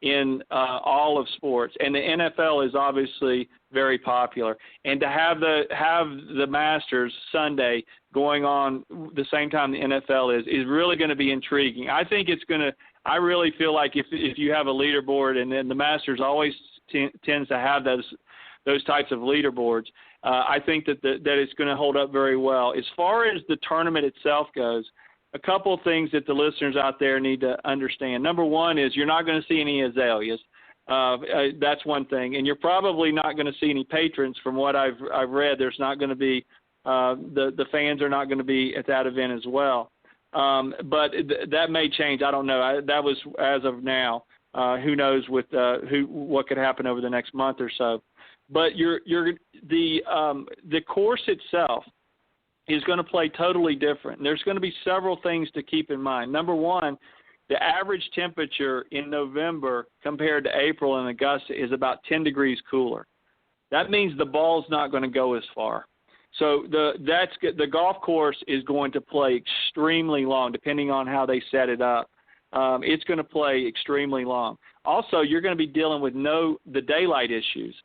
in all of sports, and the NFL is obviously very popular. And to have the Masters Sunday going on the same time the NFL is really going to be intriguing. I think it's going to. I really feel like if you have a leaderboard, and then the Masters always tends to have those types of leaderboards, I think that it's going to hold up very well. As far as the tournament itself goes, a couple of things that the listeners out there need to understand. Number one is you're not going to see any azaleas. That's one thing. And you're probably not going to see any patrons. From what I've read, there's not going to be the fans are not going to be at that event as well. But that may change. I don't know. That was as of now. Who knows with what could happen over the next month or so. But the course itself is going to play totally different. And there's going to be several things to keep in mind. Number one, the average temperature in November compared to April in Augusta is about 10 degrees cooler. That means the ball's not going to go as far. So the golf course is going to play extremely long, depending on how they set it up. It's going to play extremely long. Also, you're going to be dealing with the daylight issues.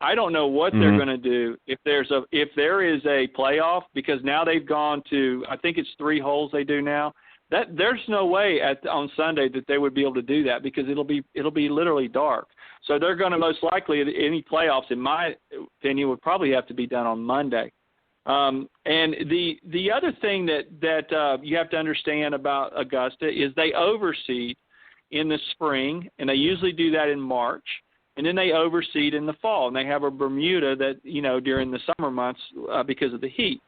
I don't know what they're going to do if there is a playoff, because now they've gone to, I think it's 3 holes they do now. That there's no way on Sunday that they would be able to do that, because it'll be literally dark. So they're going to most likely, any playoffs, in my opinion, would probably have to be done on Monday. And the other thing that you have to understand about Augusta is they overseed in the spring, and they usually do that in March. And then they overseed in the fall, and they have a Bermuda that, during the summer months because of the heat.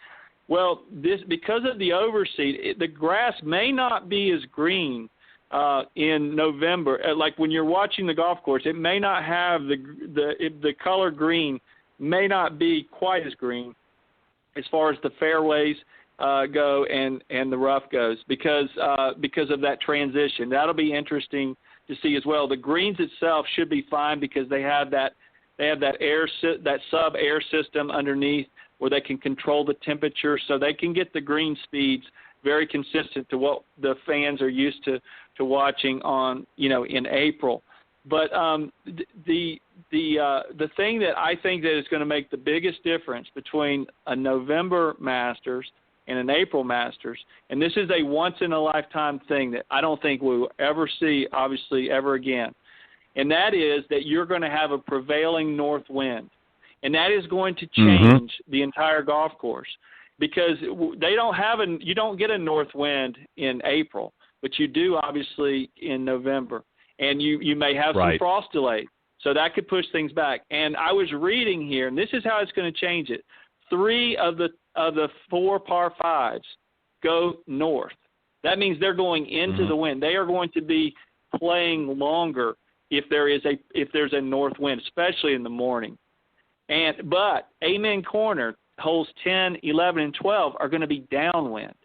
Well, because of the overseed, the grass may not be as green in November. Like when you're watching the golf course, it may not have the color green may not be quite as green as far as the fairways go and the rough goes because of that transition. That'll be interesting to see as well. The greens itself should be fine because they have that sub air system underneath where they can control the temperature, so they can get the green speeds very consistent to what the fans are used to watching on in April. But the thing that I think that is going to make the biggest difference between a November Masters and an April Masters, and this is a once-in-a-lifetime thing that I don't think we'll ever see, obviously, ever again, and that is that you're going to have a prevailing north wind, and that is going to change the entire golf course. because they don't have you don't get a north wind in April, but you do obviously in November, and you may have some frost delays, so that could push things back. And I was reading here, and this is how it's going to change it. 3 of the 4 par 5s go north. That means they're going into the wind. They are going to be playing longer if there's a north wind, especially in the morning. But Amen Corner, holes 10, 11, and 12 are going to be downwind.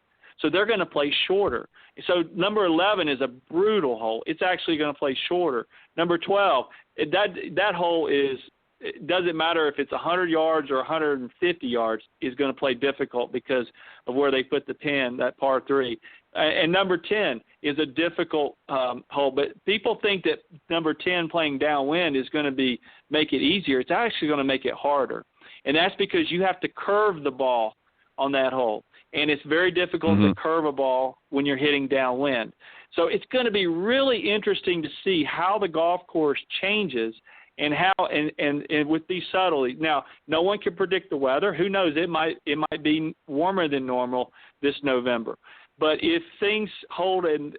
So they're going to play shorter. So number 11 is a brutal hole. It's actually going to play shorter. Number 12, that hole is, it doesn't matter if it's 100 yards or 150 yards, is going to play difficult because of where they put the pin, that par 3. And number 10 is a difficult hole. But people think that number 10 playing downwind is going to make it easier. It's actually going to make it harder. And that's because you have to curve the ball on that hole. And it's very difficult to curve a ball when you're hitting downwind. So it's going to be really interesting to see how the golf course changes and how and with these subtleties. Now, no one can predict the weather. Who knows? It might be warmer than normal this November. But if things hold and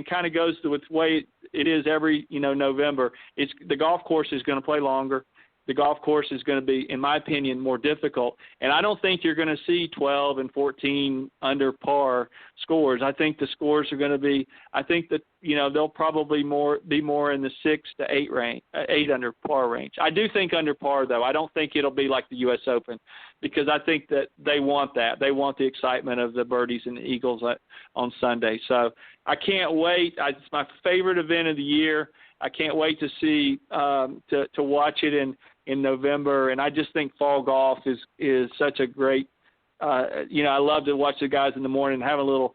kind of goes with the way it is every November, the golf course is going to play longer. The golf course is going to be, in my opinion, more difficult. And I don't think you're going to see 12 and 14 under par scores. I think the scores are going to be, I think that, they'll probably be more in the 6 to 8 range, 8 under par range. I do think under par, though. I don't think it'll be like the U.S. Open because I think that they want that. They want the excitement of the birdies and the eagles on Sunday. So I can't wait. It's my favorite event of the year. I can't wait to see, to watch it in November, and I just think fall golf is such a great. I love to watch the guys in the morning have a little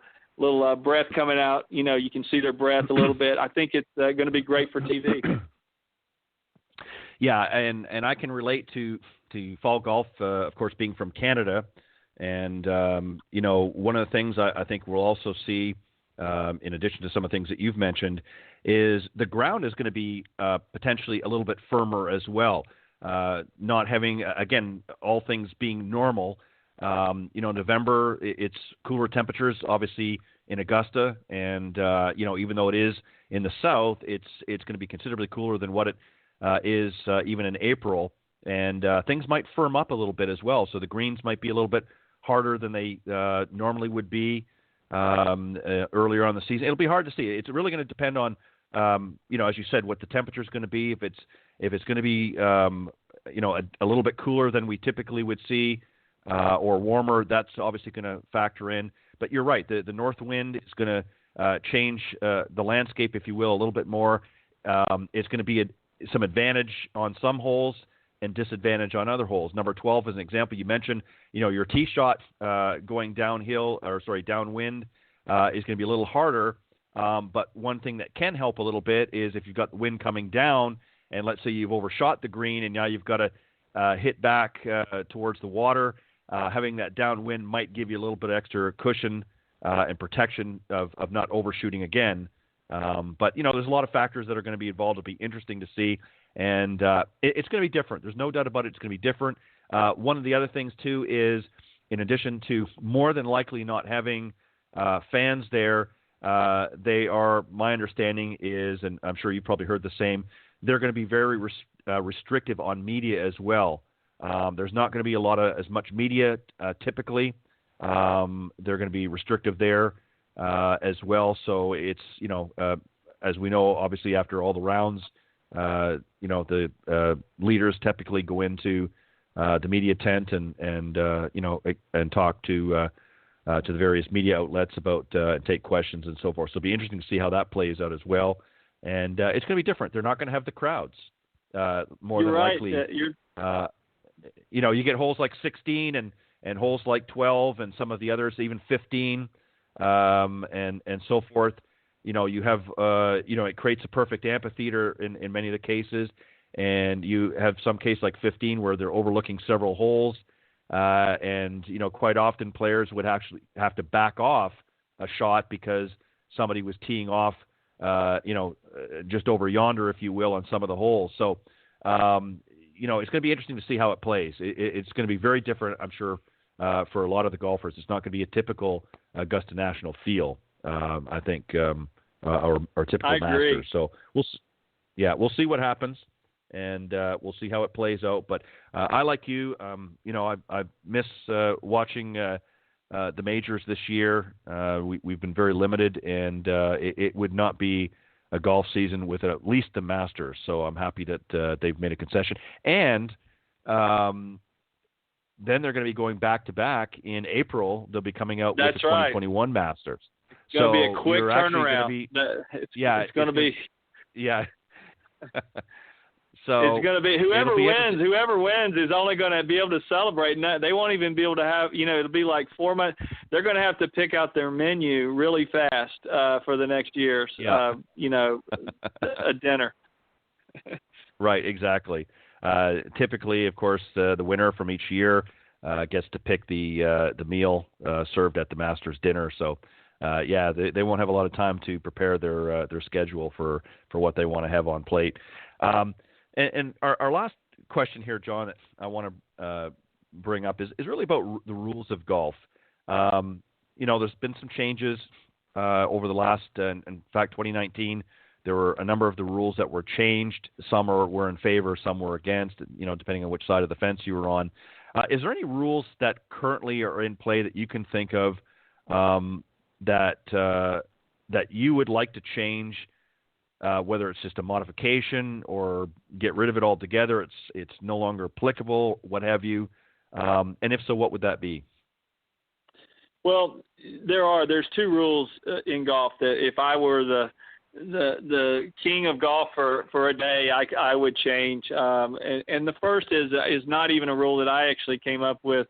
breath coming out. You can see their breath a little bit. I think it's going to be great for TV. Yeah, and I can relate to fall golf, of course, being from Canada, and one of the things I think we'll also see, in addition to some of the things that you've mentioned, is the ground is going to be potentially a little bit firmer as well. Not having, again, all things being normal, November, it's cooler temperatures, obviously, in Augusta. And, even though it is in the south, it's going to be considerably cooler than what it is even in April. And things might firm up a little bit as well. So the greens might be a little bit harder than they normally would be earlier on the season. It'll be hard to see. It's really going to depend on, as you said, what the temperature is going to be. If it's going to be, a little bit cooler than we typically would see, or warmer, that's obviously going to factor in. But you're right. The north wind is going to change the landscape, if you will, a little bit more. It's going to be some advantage on some holes and disadvantage on other holes. Number 12 is an example. You mentioned, your tee shot going downwind is going to be a little harder. But one thing that can help a little bit is if you've got the wind coming down, and let's say you've overshot the green, and now you've got to hit back towards the water. Having that downwind might give you a little bit extra cushion and protection of not overshooting again. But there's a lot of factors that are going to be involved. It'll be interesting to see, and it's going to be different. There's no doubt about it. It's going to be different. One of the other things too is, in addition to more than likely not having fans there, they are, my understanding is, and I'm sure you probably heard the same, they're going to be very restrictive on media as well. There's not going to be as much media typically. They're going to be restrictive there as well. So it's, as we know, obviously after all the rounds, the leaders typically go into the media tent and talk to the various media outlets about take questions and so forth. So it'll be interesting to see how that plays out as well. And it's going to be different. They're not going to have the crowds more than likely. You get holes like 16 and holes like 12 and some of the others, even 15 and so forth. You have, it creates a perfect amphitheater in many of the cases. And you have some case like 15 where they're overlooking several holes. And quite often players would actually have to back off a shot because somebody was teeing off, just over yonder, if you will, on some of the holes. So, it's going to be interesting to see how it plays. It's going to be very different, I'm sure, for a lot of the golfers. It's not going to be a typical Augusta National feel, I think, or typical Masters. So we'll see what happens, and we'll see how it plays out. But I, like you, I miss watching the majors this year. We've been very limited, and it would not be a golf season with at least the Masters. So I'm happy that they've made a concession. And then they're going to be going back-to-back in April. They'll be coming out with the 2021 Masters. It's going to be a quick turnaround. It's going to be. Yeah. So it's going to be whoever wins is only going to be able to celebrate. And they won't even be able to have, it'll be like 4 months. They're going to have to pick out their menu really fast for the next year. Yeah. A dinner. Right, exactly. Typically, of course, the winner from each year gets to pick the meal served at the Masters dinner. So, they won't have a lot of time to prepare their schedule for what they want to have on plate. And our last question here, John, I want to bring up is really about the rules of golf. There's been some changes over the last, in fact, 2019. There were a number of the rules that were changed. Some were in favor, some were against, depending on which side of the fence you were on. Is there any rules that currently are in play that you can think of that you would like to change, whether it's just a modification or get rid of it altogether, it's no longer applicable, what have you? And if so, what would that be? Well, there's two rules in golf that if I were the king of golf for a day, I would change. And the first is not even a rule that I actually came up with.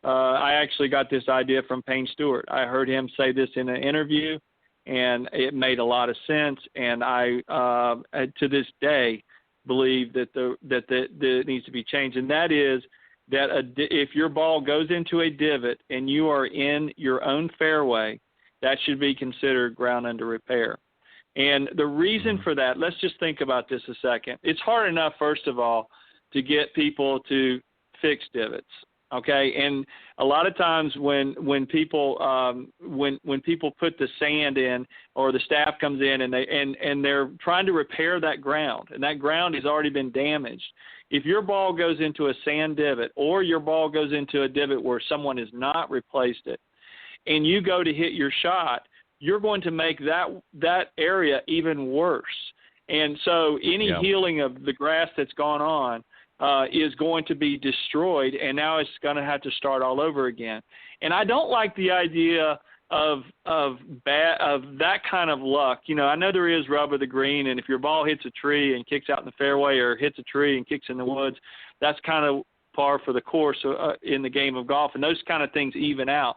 I actually got this idea from Payne Stewart. I heard him say this in an interview, and it made a lot of sense. And I, to this day, believe that it needs to be changed. And that is that if your ball goes into a divot and you are in your own fairway, that should be considered ground under repair. And the reason for that, let's just think about this a second. It's hard enough, first of all, to get people to fix divots. Okay, and a lot of times when people put the sand in, or the staff comes in and they're trying to repair that ground, and that ground has already been damaged. If your ball goes into a sand divot, or your ball goes into a divot where someone has not replaced it, and you go to hit your shot, you're going to make that area even worse. And so any healing of the grass that's gone on is going to be destroyed, and now it's going to have to start all over again. And I don't like the idea of that kind of luck. I know there is rub of the green, and if your ball hits a tree and kicks out in the fairway, or hits a tree and kicks in the woods, that's kind of par for the course in the game of golf, and those kind of things even out.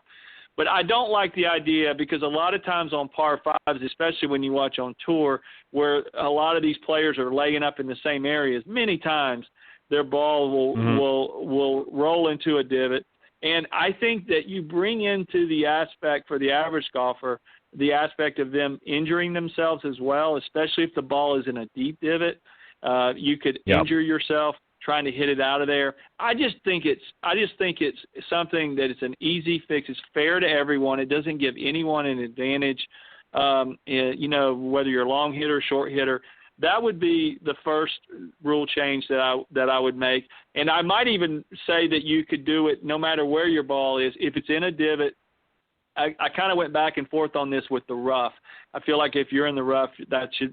But I don't like the idea, because a lot of times on par fives, especially when you watch on tour, where a lot of these players are laying up in the same areas, many times their ball will roll into a divot. And I think that you bring into the aspect for the average golfer, the aspect of them injuring themselves as well, especially if the ball is in a deep divot. You could injure yourself trying to hit it out of there. I just think it's something that it's an easy fix. It's fair to everyone. It doesn't give anyone an advantage. Whether you're a long hitter or short hitter. That would be the first rule change that I would make. And I might even say that you could do it no matter where your ball is. If it's in a divot, I kind of went back and forth on this with the rough. I feel like if you're in the rough,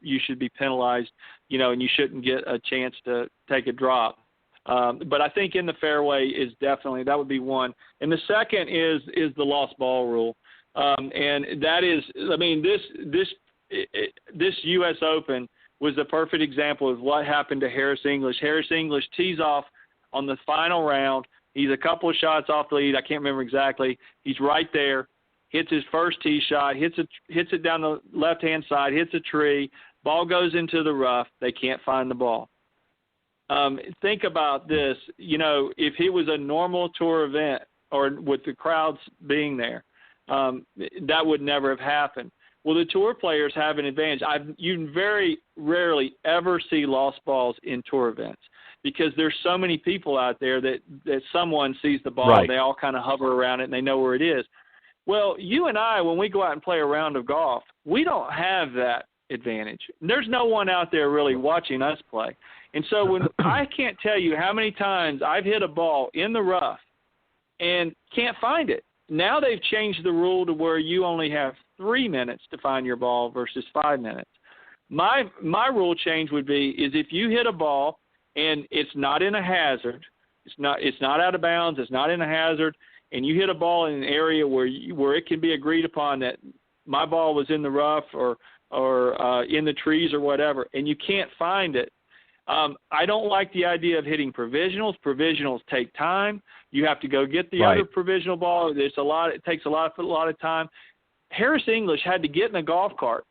you should be penalized, and you shouldn't get a chance to take a drop. But I think in the fairway is definitely, that would be one. And the second is the lost ball rule. And that is, this U.S. Open was the perfect example of what happened to Harris English. Harris English tees off on the final round. He's a couple of shots off the lead. I can't remember exactly. He's right there, hits his first tee shot, hits it down the left-hand side, hits a tree. Ball goes into the rough. They can't find the ball. Think about this. If it was a normal tour event, or with the crowds being there, that would never have happened. Well, the tour players have an advantage. You very rarely ever see lost balls in tour events. because there's so many people out there that someone sees the ball, right. and they all kind of hover around it, and they know where it is. Well, you and I, when we go out and play a round of golf, we don't have that advantage. There's no one out there really watching us play. And so when I can't tell you how many times I've hit a ball in the rough and can't find it. Now they've changed the rule to where you only have 3 minutes to find your ball versus 5 minutes. My rule change would be is if you hit a ball and it's not in a hazard, it's not out of bounds, it's not in a hazard, and you hit a ball in an area where it can be agreed upon that my ball was in the rough or in the trees or whatever, and you can't find it. I don't like the idea of hitting provisionals. Provisionals take time. You have to go get the other provisional ball. It takes a lot of time. Harris English had to get in a golf cart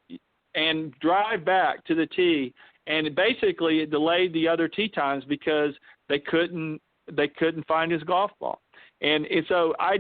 and drive back to the tee, and basically it delayed the other tee times because they couldn't find his golf ball. And so I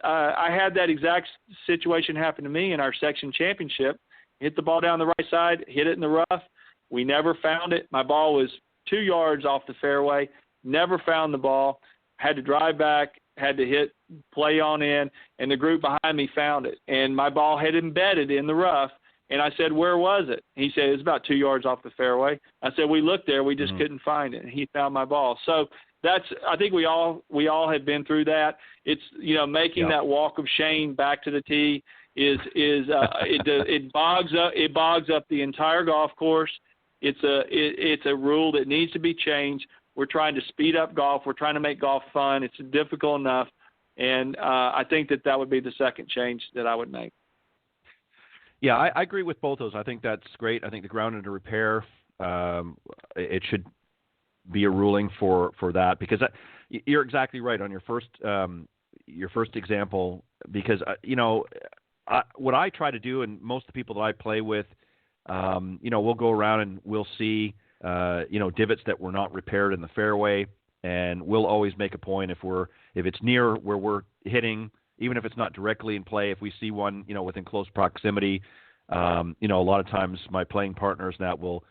had that exact situation happen to me in our section championship. Hit the ball down the right side, hit it in the rough. We never found it. My ball was 2 yards off the fairway. Never found the ball. Had to drive back. Had to play on in, and the group behind me found it. And my ball had embedded in the rough. And I said, "Where was it?" He said, "It was about 2 yards off the fairway." I said, "We looked there. We just couldn't find it." And he found my ball. So I think we all have been through that. It's making that walk of shame back to the tee it bogs up the entire golf course. It's a rule that needs to be changed. We're trying to speed up golf. We're trying to make golf fun. It's difficult enough, and I think that would be the second change that I would make. Yeah, I agree with both those. I think that's great. I think the ground under repair, it should be a ruling for that, because you're exactly right on your first example, because what I try to do, and most of the people that I play with, we'll go around and we'll see divots that were not repaired in the fairway, and we'll always make a point if it's near where we're hitting, even if it's not directly in play, if we see one within close proximity, a lot of times my playing partners and that will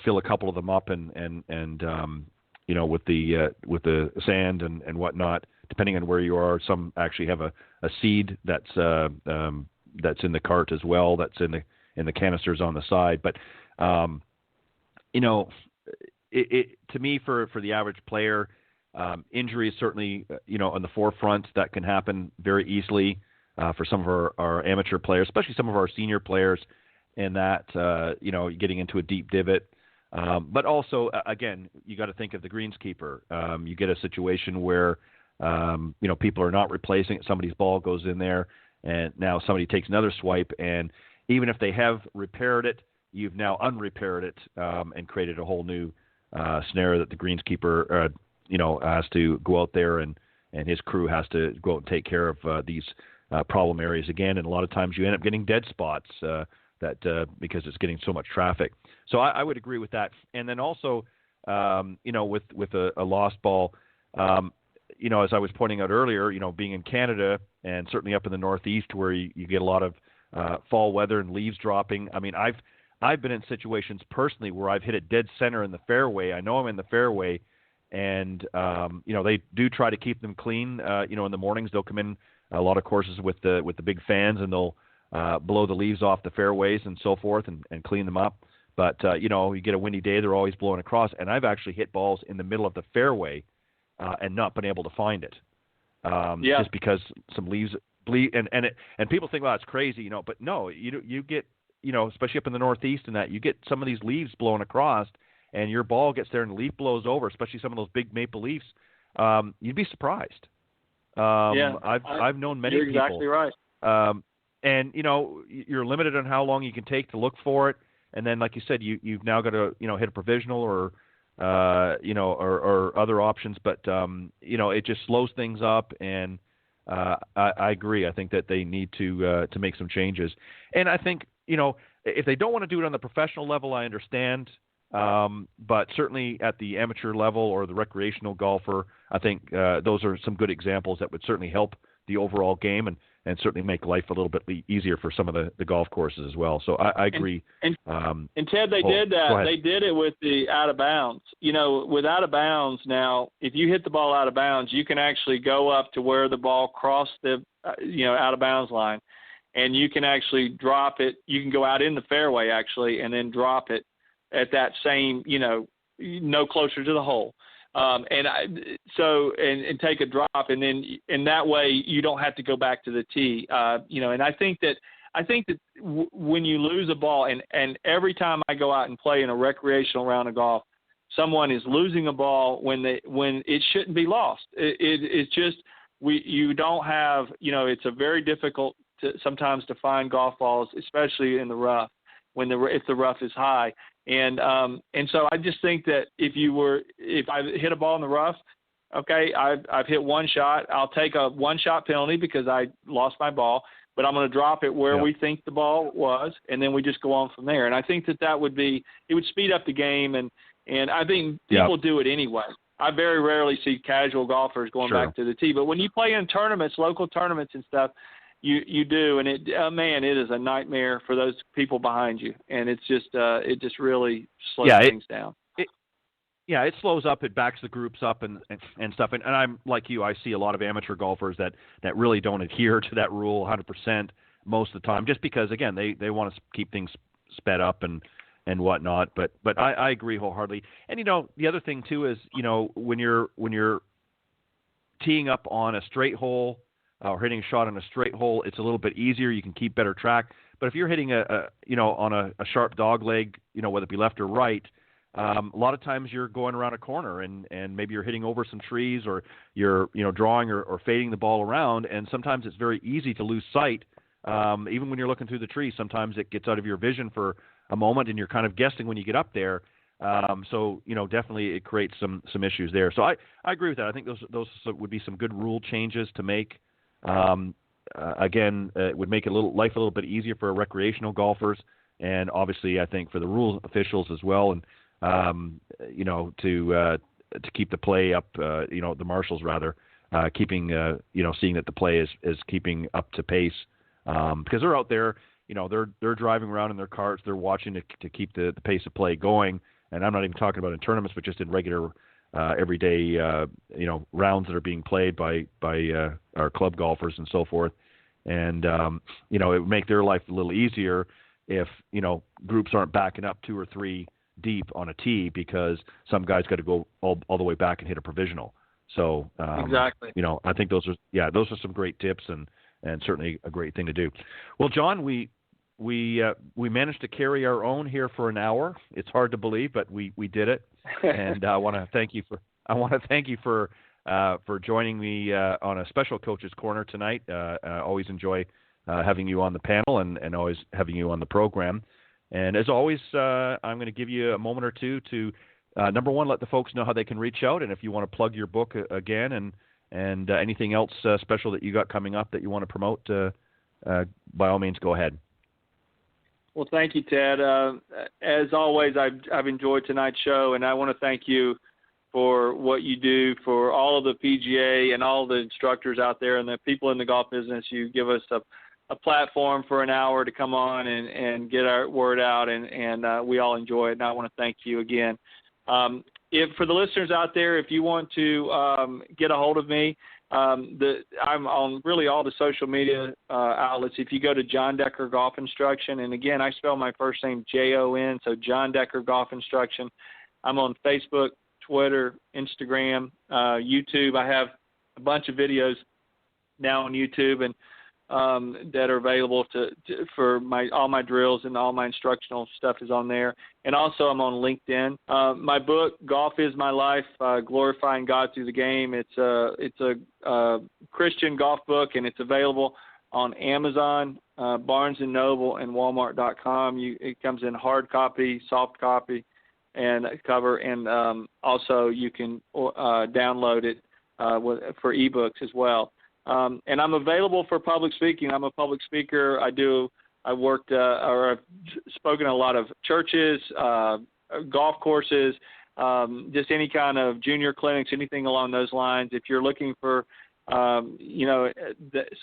fill a couple of them up and with the sand and whatnot, depending on where you are. Some actually have a seed that's in the cart as well, that's in the canisters on the side. But to me, for the average player, injury is certainly on the forefront. That can happen very easily for some of our amateur players, especially some of our senior players, and that getting into a deep divot. But also, again, you got to think of the greenskeeper. You get a situation where people are not replacing it. Somebody's ball goes in there, and now somebody takes another swipe, and even if they have repaired it, you've now unrepaired it and created a whole new scenario that the greenskeeper has to go out there and his crew has to go out and take care of these problem areas again. And a lot of times you end up getting dead spots because it's getting so much traffic. So I would agree with that. And then also, with a lost ball, as I was pointing out earlier, being in Canada and certainly up in the Northeast where you get a lot of fall weather and leaves dropping. I mean, I've been in situations personally where I've hit it dead center in the fairway. I know I'm in the fairway, and they do try to keep them clean. In the mornings they'll come in a lot of courses with the big fans, and they'll blow the leaves off the fairways and so forth and clean them up. But you get a windy day, they're always blowing across, and I've actually hit balls in the middle of the fairway and not been able to find it, just because some leaves bleed. And people think, well, it's crazy, but no, you get, especially up in the Northeast and that, you get some of these leaves blowing across, and your ball gets there and the leaf blows over, especially some of those big maple leaves. You'd be surprised. I've known many people. You're exactly right. And you're limited on how long you can take to look for it. And then, like you said, you've now got to hit a provisional or other options. But it just slows things up. And I agree. I think that they need to make some changes. And I think if they don't want to do it on the professional level, I understand. But certainly at the amateur level or the recreational golfer, I think those are some good examples that would certainly help the overall game and certainly make life a little bit easier for some of the golf courses as well. So I agree. And Ted, they did that. They did it with the out of bounds. With out of bounds now, if you hit the ball out of bounds, you can actually go up to where the ball crossed the out of bounds line, and you can actually drop it. You can go out in the fairway actually, and then drop it at that same no closer to the hole. And take a drop, and then in that way you don't have to go back to the tee. And I think that when you lose a ball, and every time I go out and play in a recreational round of golf, someone is losing a ball when it shouldn't be lost. It's just you don't have it's a very difficult sometimes to find golf balls, especially in the rough if the rough is high. And so I just think that if I hit a ball in the rough, okay, I've hit one shot. I'll take a one-shot penalty because I lost my ball, but I'm going to drop it where we think the ball was, and then we just go on from there. And I think that would speed up the game, and I think people do it anyway. I very rarely see casual golfers going back to the tee, but when you play in tournaments, local tournaments and stuff, you do, and it is a nightmare for those people behind you, and it's just it just really slows things down. It slows up, it backs the groups up and stuff. And I'm like you, I see a lot of amateur golfers that really don't adhere to that rule 100% most of the time, just because again they want to keep things sped up and whatnot. But I agree wholeheartedly. And the other thing too is when you're teeing up on a straight hole. Or hitting a shot on a straight hole, it's a little bit easier. You can keep better track. But if you're hitting on a sharp dog leg, whether it be left or right, a lot of times you're going around a corner and maybe you're hitting over some trees or you're drawing or fading the ball around. And sometimes it's very easy to lose sight. Even when you're looking through the trees, sometimes it gets out of your vision for a moment and you're kind of guessing when you get up there. So definitely it creates some issues there. So I agree with that. I think those would be some good rule changes to make. Again, it would make life a little bit easier for recreational golfers, and obviously, I think for the rule officials as well, and to keep the play up. The marshals rather keeping seeing that the play is keeping up to pace because they're out there. They're driving around in their cars. They're watching to keep the pace of play going. And I'm not even talking about in tournaments, but just in regular. Everyday, rounds that are being played by our club golfers and so forth. And, it would make their life a little easier if, groups aren't backing up 2 or 3 deep on a tee because some guy's got to go all the way back and hit a provisional. So, exactly. I think those are some great tips and certainly a great thing to do. Well, John, we managed to carry our own here for an hour. It's hard to believe, but we did it. And I want to thank you for joining me on a special Coach's Corner tonight. I always enjoy having you on the panel and always having you on the program. And as always, I'm going to give you a moment or two to number one, let the folks know how they can reach out, and if you want to plug your book again and anything else special that you got coming up that you want to promote, by all means, go ahead. Well, thank you, Ted. As always, I've enjoyed tonight's show, and I want to thank you for what you do for all of the PGA and all the instructors out there and the people in the golf business. You give us a platform for an hour to come on and get our word out, and we all enjoy it, and I want to thank you again. If for the listeners out there, if you want to get a hold of me, I'm on really all the social media outlets. If you go to John Decker Golf Instruction, and again, I spell my first name Jon, so John Decker Golf Instruction. I'm on Facebook, Twitter, Instagram, YouTube. I have a bunch of videos now on YouTube and that are available for all my drills, and all my instructional stuff is on there. And also I'm on LinkedIn. My book, Golf is My Life, Glorifying God Through the Game. It's a Christian golf book, and it's available on Amazon, Barnes & Noble, and Walmart.com. It comes in hard copy, soft copy, and cover, and also you can download it for ebooks as well. And I'm available for public speaking. I'm a public speaker. I've worked or I've spoken at a lot of churches, golf courses, just any kind of junior clinics, anything along those lines. If you're looking for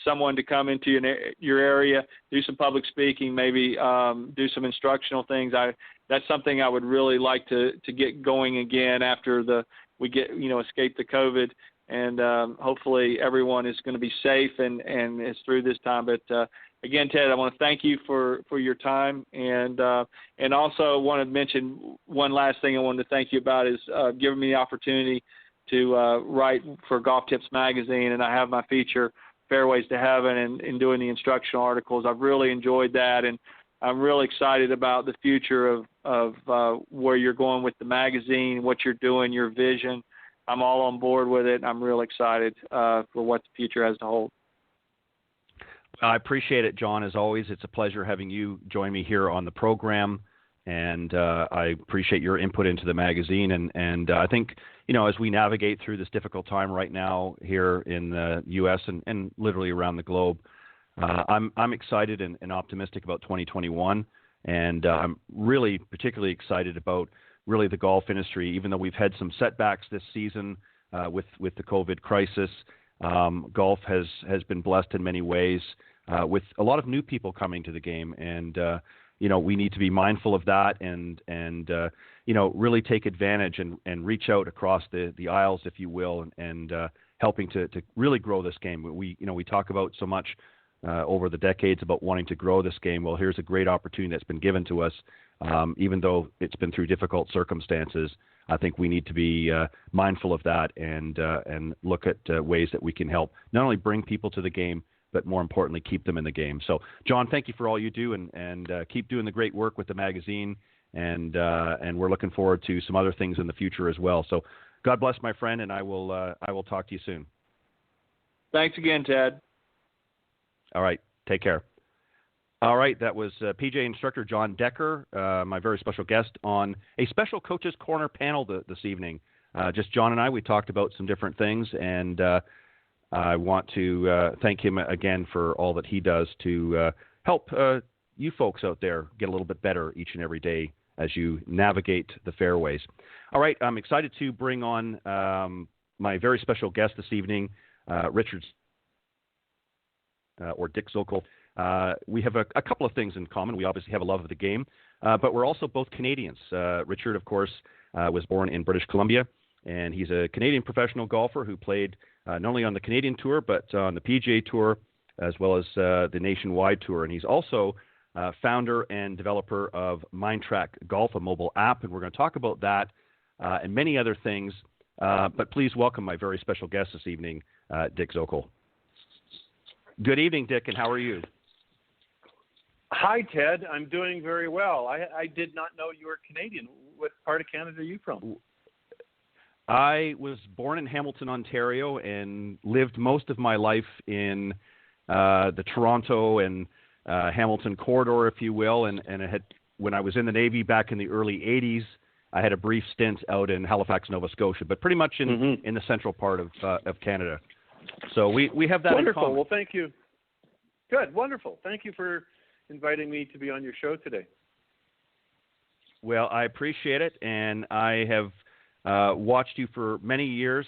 someone to come into your area, do some public speaking, maybe do some instructional things. That's something I would really like to get going again after we get escape the COVID, and hopefully everyone is going to be safe and is through this time. But again, Ted, I want to thank you for your time, and also want to mention one last thing I wanted to thank you about is giving me the opportunity to write for Golf Tips Magazine, and I have my feature, Fairways to Heaven, and doing the instructional articles. I've really enjoyed that, and I'm really excited about the future of where you're going with the magazine, what you're doing, your vision. I'm all on board with it, and I'm real excited for what the future has to hold. I appreciate it, John. As always, it's a pleasure having you join me here on the program. And I appreciate your input into the magazine. And I think, as we navigate through this difficult time right now here in the U.S. and literally around the globe, I'm excited and optimistic about 2021. And I'm really particularly excited about really the golf industry, even though we've had some setbacks this season with the COVID crisis. Golf has been blessed in many ways with a lot of new people coming to the game. And we need to be mindful of that and really take advantage and reach out across the aisles, if you will, and helping to really grow this game. We talk about so much over the decades about wanting to grow this game. Well, here's a great opportunity that's been given to us, even though it's been through difficult circumstances. I think we need to be mindful of that and look at ways that we can help not only bring people to the game, but more importantly, keep them in the game. So, John, thank you for all you do, and keep doing the great work with the magazine. And we're looking forward to some other things in the future as well. So, God bless, my friend, and I will talk to you soon. Thanks again, Ted. All right, take care. All right, that was PGA instructor John Decker, my very special guest on a special Coaches Corner panel this evening. Just John and I, we talked about some different things, and I want to thank him again for all that he does to help you folks out there get a little bit better each and every day as you navigate the fairways. All right, I'm excited to bring on my very special guest this evening, Richard or Dick Zokol. We have a couple of things in common. We obviously have a love of the game, but we're also both Canadians. Richard, of course, was born in British Columbia, and he's a Canadian professional golfer who played not only on the Canadian Tour, but on the PGA Tour, as well as the Nationwide Tour. And he's also founder and developer of MindTrak Golf, a mobile app, and we're going to talk about that and many other things. But please welcome my very special guest this evening, Dick Zokol. Good evening, Dick, and how are you? Hi, Ted. I'm doing very well. I did not know you were Canadian. What part of Canada are you from? I was born in Hamilton, Ontario, and lived most of my life in the Toronto and Hamilton corridor, if you will. And when I was in the Navy back in the early 80s, I had a brief stint out in Halifax, Nova Scotia, but pretty much in the central part of Canada. So we have that Wonderful. in common. Well, thank you. Good. Wonderful. Thank you for inviting me to be on your show today. Well, I appreciate it, and I have watched you for many years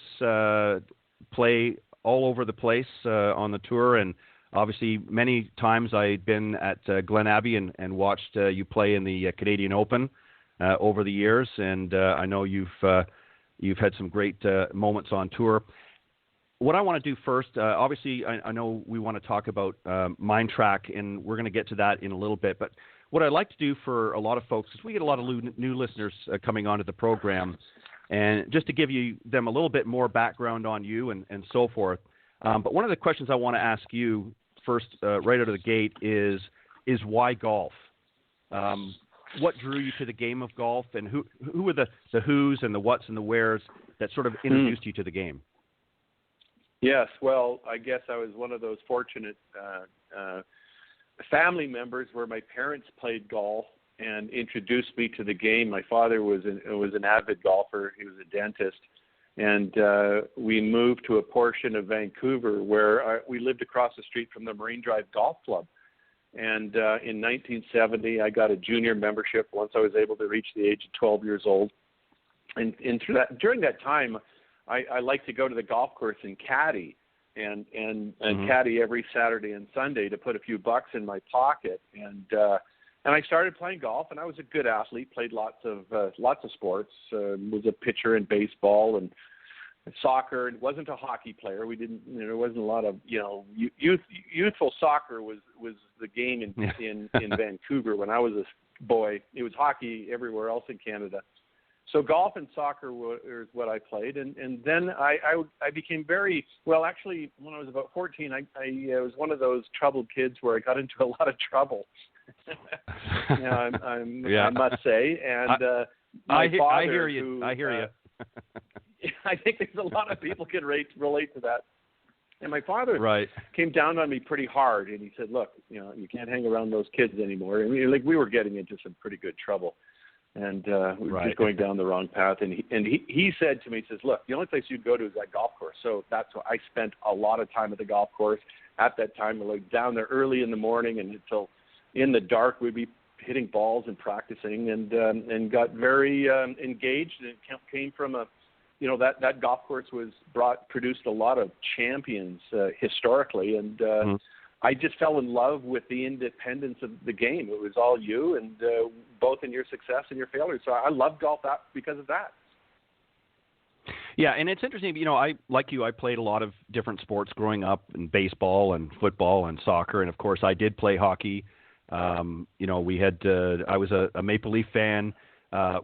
play all over the place on the tour, and obviously many times I've been at Glen Abbey and watched you play in the Canadian Open over the years, and I know you've had some great moments on tour. What I want to do first, obviously I know we want to talk about MindTrak, and we're going to get to that in a little bit, but what I'd like to do for a lot of folks is we get a lot of new listeners coming onto the program, and just to give them a little bit more background on you and so forth. But one of the questions I want to ask you first, right out of the gate, is why golf? What drew you to the game of golf, and who were the who's and the what's and the where's that sort of introduced you to the game? Yes, well, I guess I was one of those fortunate family members where my parents played golf and introduced me to the game. My father was an avid golfer. He was a dentist. And we moved to a portion of Vancouver where we lived across the street from the Marine Drive Golf Club. And in 1970, I got a junior membership once I was able to reach the age of 12 years old. And during that time, I like to go to the golf course and caddy, and caddy every Saturday and Sunday to put a few bucks in my pocket. And I started playing golf, and I was a good athlete. Played lots of sports. Was a pitcher in baseball and soccer. And wasn't a hockey player. We didn't. There wasn't a lot of youthful soccer was the game in Vancouver when I was a boy. It was hockey everywhere else in Canada. So golf and soccer was what I played, and then I became very well. Actually, when I was about 14, I was one of those troubled kids where I got into a lot of trouble. I must say, and my father, I hear you. I hear you. I think there's a lot of people can relate to that. And my father came down on me pretty hard, and he said, "Look, you can't hang around those kids anymore." And we were getting into some pretty good trouble. And we were just going down the wrong path. And he said to me, he says, "Look, the only place you'd go to is that golf course." So that's why I spent a lot of time at the golf course. At that time, we were down there early in the morning and until in the dark we'd be hitting balls and practicing, and got very engaged. And it came from that golf course produced a lot of champions historically, and I just fell in love with the independence of the game. It was all you, and both in your success and your failures. So I love golf because of that. Yeah, and it's interesting. I played a lot of different sports growing up, in baseball and football and soccer, and of course I did play hockey. We had I was a Maple Leaf fan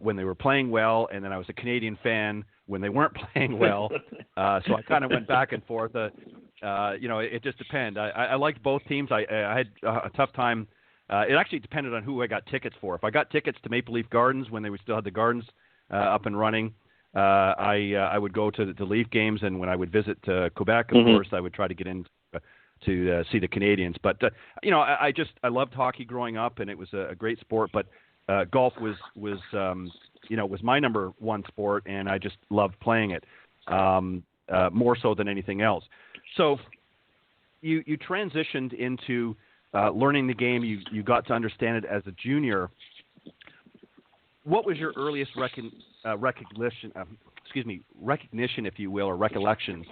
when they were playing well, and then I was a Canadian fan when they weren't playing well. So I kind of went back and forth. It just depended. I liked both teams. I had a tough time. It actually depended on who I got tickets for. If I got tickets to Maple Leaf Gardens when they still had the Gardens up and running, I would go to the Leaf games, and when I would visit Quebec, of course, I would try to get in to see the Canadians. But I loved hockey growing up, and it was a great sport. But golf was my number one sport, and I just loved playing it more so than anything else. So you transitioned into learning the game. You got to understand it as a junior. What was your earliest recognition, if you will, or recollection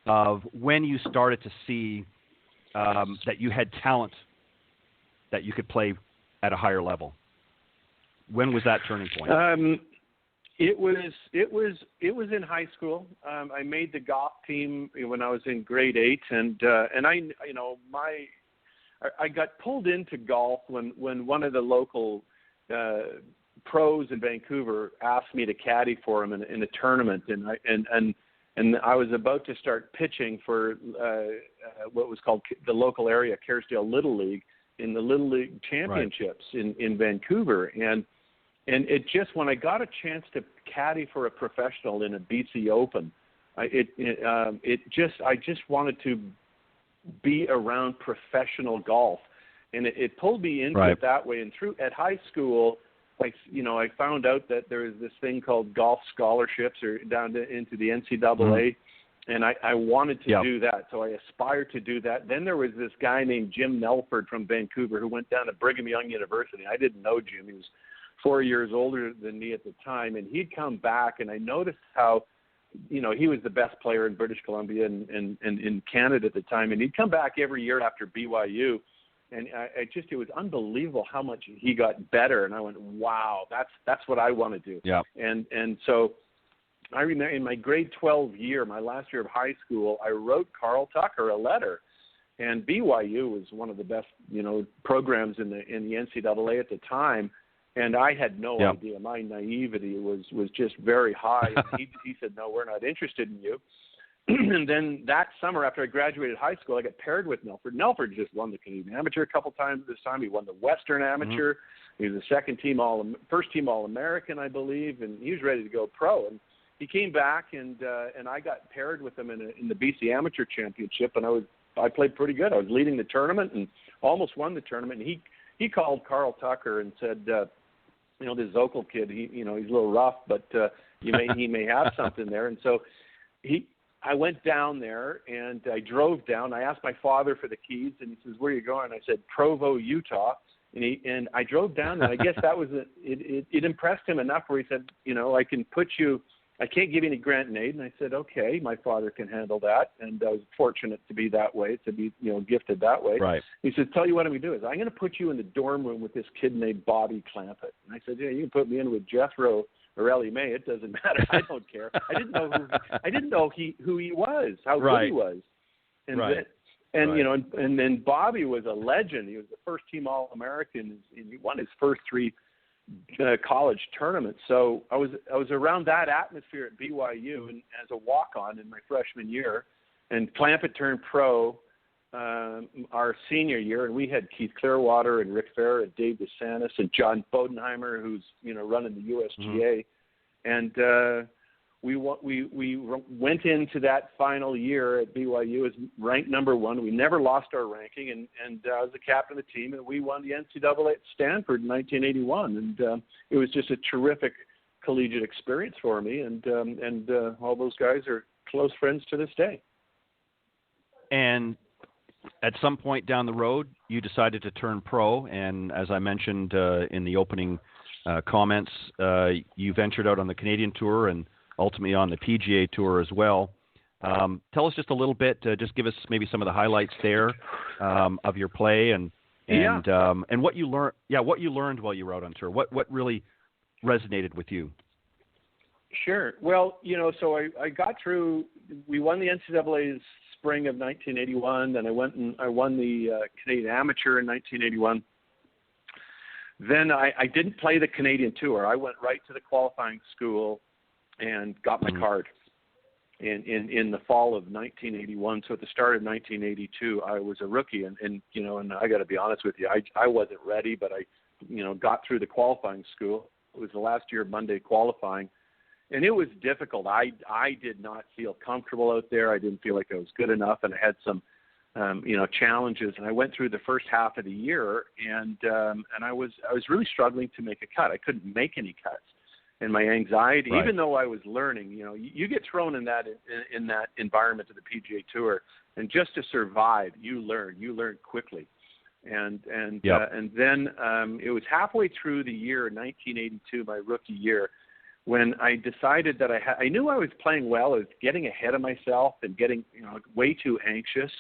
of when you started to see that you had talent, that you could play at a higher level? When was that turning point? It was in high school. I made the golf team when I was in grade 8, and I got pulled into golf when one of the local pros in Vancouver asked me to caddy for him in a tournament, and I was about to start pitching for what was called the local area Kerrisdale Little League in the Little League Championships in Vancouver, and it just, when I got a chance to caddy for a professional in a BC Open, I just wanted to be around professional golf, and it pulled me into it that way. And at high school, I found out that there is this thing called golf scholarships or into the NCAA, and I wanted to do that, so I aspired to do that. Then there was this guy named Jim Nelford from Vancouver who went down to Brigham Young University. I didn't know Jim. He was 4 years older than me at the time, and he'd come back, and I noticed how, he was the best player in British Columbia and in Canada at the time, and he'd come back every year after BYU, and it was unbelievable how much he got better, and I went, wow, that's what I want to do. Yeah. And so I remember in my grade 12 year, my last year of high school, I wrote Carl Tucker a letter, and BYU was one of the best, programs in the NCAA at the time. And I had no idea. My naivety was just very high. And he said, "No, we're not interested in you." And then that summer, after I graduated high school, I got paired with Nelford. Nelford just won the Canadian Amateur a couple times this time. He won the Western Amateur. He was a first team All-American, I believe, and he was ready to go pro. And he came back, and I got paired with him in the BC Amateur Championship, and I played pretty good. I was leading the tournament and almost won the tournament. And he called Carl Tucker and said, this Zokol kid, he's a little rough, but he may have something there. And so I went down there and I drove down. I asked my father for the keys, and he says, "Where are you going?" I said, "Provo, Utah." And I drove down, and I guess that was it impressed him enough where he said, "I can put you. I can't give you any grant and aid." And I said, "Okay, my father can handle that." And I was fortunate to be that way, to be gifted that way. Right. He said, "Tell you what I'm going to do is I'm going to put you in the dorm room with this kid named Bobby Clampett." And I said, "Yeah, you can put me in with Jethro or Ellie Mae. It doesn't matter. I don't care." I didn't know who he was, how good he was. And then, then Bobby was a legend. He was the first team All-American, and he won his first 3 college tournaments. So I was around that atmosphere at BYU and as a walk-on in my freshman year. And Clampett turned pro our senior year, and we had Keith Clearwater and Rick Fair and Dave DeSantis and John Bodenheimer, who's running the USGA, and we went into that final year at BYU as ranked number 1. We never lost our ranking, and I was the captain of the team, and we won the NCAA at Stanford in 1981, and it was just a terrific collegiate experience for me, and all those guys are close friends to this day. And at some point down the road, you decided to turn pro, and as I mentioned in the opening comments, you ventured out on the Canadian Tour and ultimately on the PGA Tour as well. Tell us just a little bit, just give us maybe some of the highlights there of your play and what you learned. Yeah, what you learned while you were out on tour. What really resonated with you? Sure. Well, so I got through. We won the NCAA's spring of 1981. Then I went and I won the Canadian Amateur in 1981. Then I didn't play the Canadian Tour. I went right to the qualifying school and got my card in the fall of 1981. So at the start of 1982, I was a rookie, and I got to be honest with you, I wasn't ready, but I got through the qualifying school. It was the last year of Monday qualifying, and it was difficult. I did not feel comfortable out there. I didn't feel like I was good enough, and I had some challenges. And I went through the first half of the year, and I was really struggling to make a cut. I couldn't make any cuts. And my anxiety, even though I was learning, you get thrown in that environment of the PGA Tour, and just to survive, you learn quickly. And then it was halfway through the year, 1982, my rookie year, when I decided that I knew I was playing well. I was getting ahead of myself and getting way too anxious.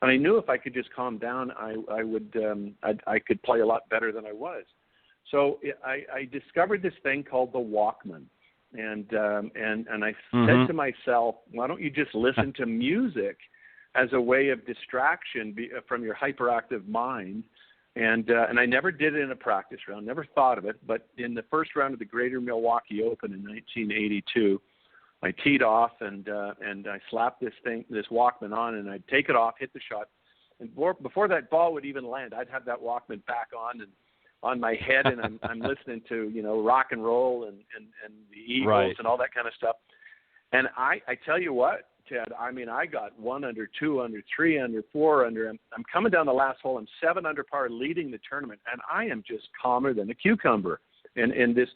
And I knew if I could just calm down, I could play a lot better than I was. So I discovered this thing called the Walkman, and I said to myself, why don't you just listen to music as a way of distraction from your hyperactive mind? And I never did it in a practice round, never thought of it. But in the first round of the Greater Milwaukee Open in 1982, I teed off and I slapped this Walkman on, and I'd take it off, hit the shot, and before that ball would even land, I'd have that Walkman back on my head, and I'm listening to rock and roll and the Eagles and all that kind of stuff. And I tell you what, Ted, I mean, I got 1 under, 2 under, 3 under, 4 under. I'm coming down the last hole. I'm 7 under par, leading the tournament, and I am just calmer than a cucumber. And this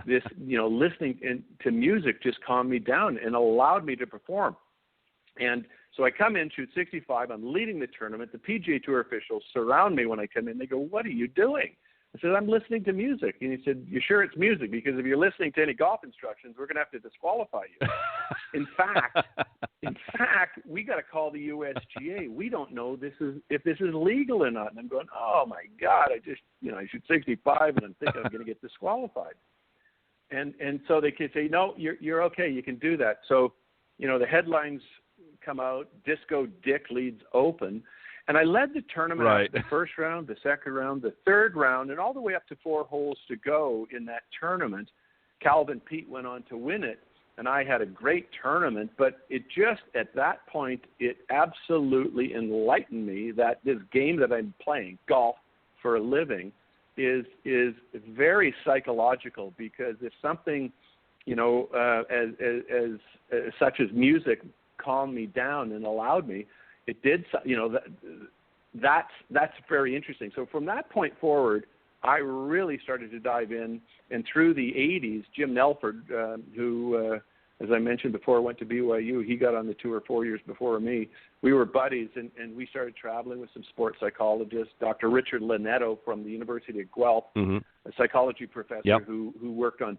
listening to music just calmed me down and allowed me to perform. And so I come in, shoot 65. I'm leading the tournament. The PGA Tour officials surround me when I come in. They go, "What are you doing?" I said, "I'm listening to music." And he said, "You sure it's music? Because if you're listening to any golf instructions, we're going to have to disqualify you." In fact, we got to call the USGA. We don't know if this is legal or not. And I'm going, "Oh my God, I shoot 65 and I'm thinking I'm going to get disqualified." And so they could say, "No, you're okay. You can do that." So, the headlines come out, Disco Dick leads Open. And I led the tournament the first round, the second round, the third round, and all the way up to 4 holes to go in that tournament. Calvin Peete went on to win it, and I had a great tournament. But it just, at that point, it absolutely enlightened me that this game that I'm playing, golf, for a living, is very psychological, because if something, such as music calmed me down and allowed me, it did, that's very interesting. So from that point forward, I really started to dive in. And through the 80s, Jim Nelford, who as I mentioned before, went to BYU. He got on the tour 4 years before me. We were buddies, and we started traveling with some sports psychologists. Dr. Richard Linetto from the University of Guelph, a psychology professor who worked on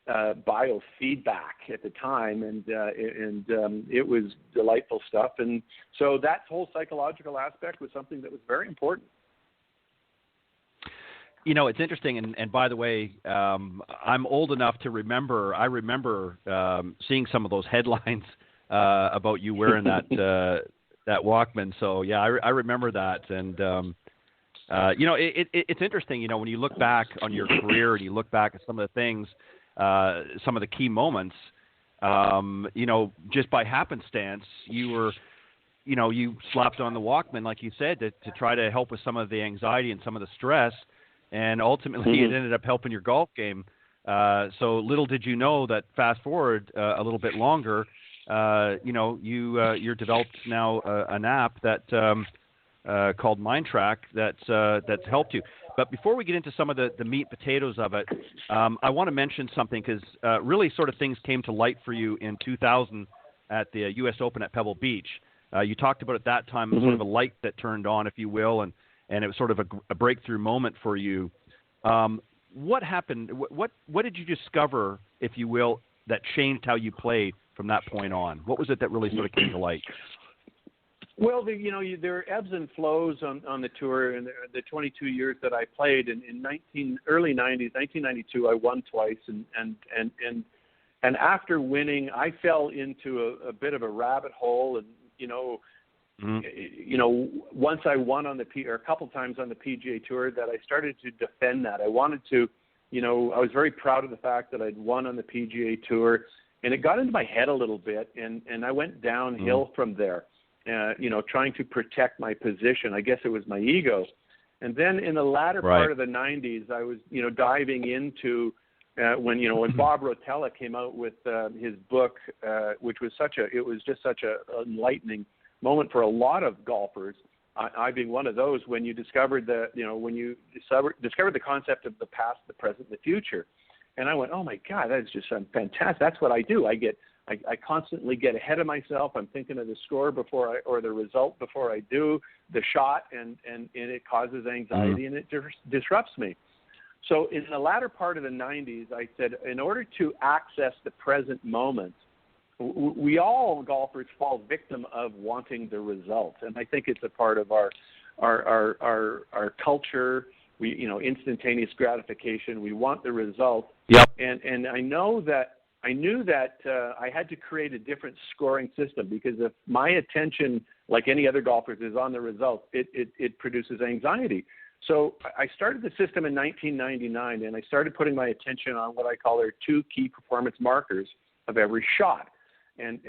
biofeedback at the time, and it was delightful stuff. And so that whole psychological aspect was something that was very important. You know, it's interesting, and by the way, I'm old enough to remember. I remember seeing some of those headlines about you wearing that that Walkman. So yeah, I remember that, and you know, it's interesting. You know, when you look back on your career and you look back at some of the things, some of the key moments, you know, just by happenstance, you slapped on the Walkman, like you said, to try to help with some of the anxiety and some of the stress. And ultimately, it ended up helping your golf game. So little did you know that fast forward a little bit longer, you know, you're developed now an app that called MindTrak that's helped you. But before we get into some of the meat and potatoes of it, I want to mention something because really sort of things came to light for you in 2000 at the U.S. Open at Pebble Beach. You talked about at that time sort of a light that turned on, if you will, and it was sort of a breakthrough moment for you. What happened? What did you discover, if you will, that changed how you played from that point on? What was it that really sort of came to light? Well, there are ebbs and flows on the tour. In the 22 years that I played, in early 90s, 1992, I won twice, and after winning, I fell into a bit of a rabbit hole, and once I won on or a couple times on the PGA Tour, that I started to defend that. I wanted to, I was very proud of the fact that I'd won on the PGA Tour, and it got into my head a little bit, and I went downhill from there, trying to protect my position. I guess it was my ego. And then in the latter part of the 90s, I was, diving into when Bob Rotella came out with his book, which was just such a enlightening moment for a lot of golfers, I being one of those, when you discovered discovered the concept of the past, the present, the future. And I went, oh my God, that's just fantastic. That's what I do. I constantly get ahead of myself. I'm thinking of the score or the result before I do the shot, and it causes anxiety and it disrupts me. So in the latter part of the 90s, I said, in order to access the present moment, we all golfers fall victim of wanting the result, and I think it's a part of our culture. We, instantaneous gratification. We want the result. Yep. And I knew that I had to create a different scoring system, because if my attention, like any other golfers, is on the result, it produces anxiety. So I started the system in 1999, and I started putting my attention on what I call our 2 key performance markers of every shot. And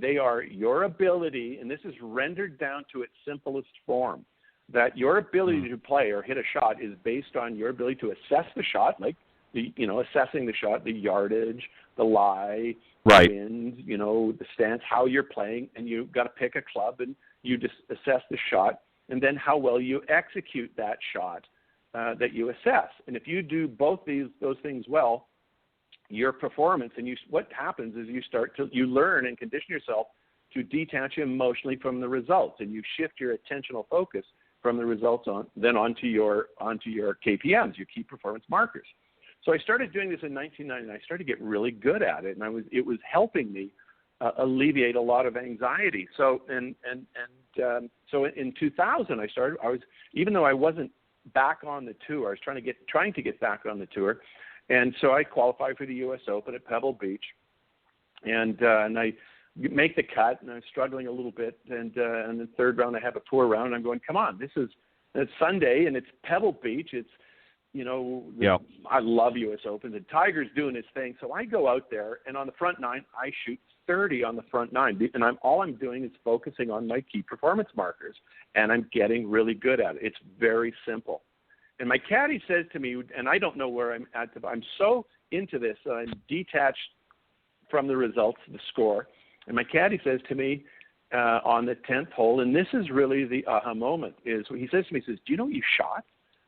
they are your ability, and this is rendered down to its simplest form, that your ability to play or hit a shot is based on your ability to assess the shot, like assessing the shot, the yardage, the lie, the wind, the stance, how you're playing, and you've got to pick a club and you just assess the shot, and then how well you execute that shot that you assess. And if you do both those things well, your performance, and what happens is you learn and condition yourself to detach emotionally from the results, and you shift your attentional focus from the results onto your KPMs, your key performance markers. So I started doing this in 1990, and I started to get really good at it, and it was helping me alleviate a lot of anxiety. So so in 2000, even though I wasn't back on the tour, I was trying to get back on the tour. And so I qualified for the U.S. Open at Pebble Beach, and I make the cut, and I'm struggling a little bit. And in the third round, I have a poor round. And I'm going, come on, it's Sunday, and it's Pebble Beach. It's I love U.S. Open. The Tiger's doing his thing, so I go out there, and on the front 9, I shoot 30 on the front 9, and all I'm doing is focusing on my key performance markers, and I'm getting really good at it. It's very simple. And my caddy says to me, and I don't know where I'm at, I'm so into this, I'm detached from the results, the score. And my caddy says to me on the 10th hole, and this is really the aha moment, he says to me, do you know what you shot?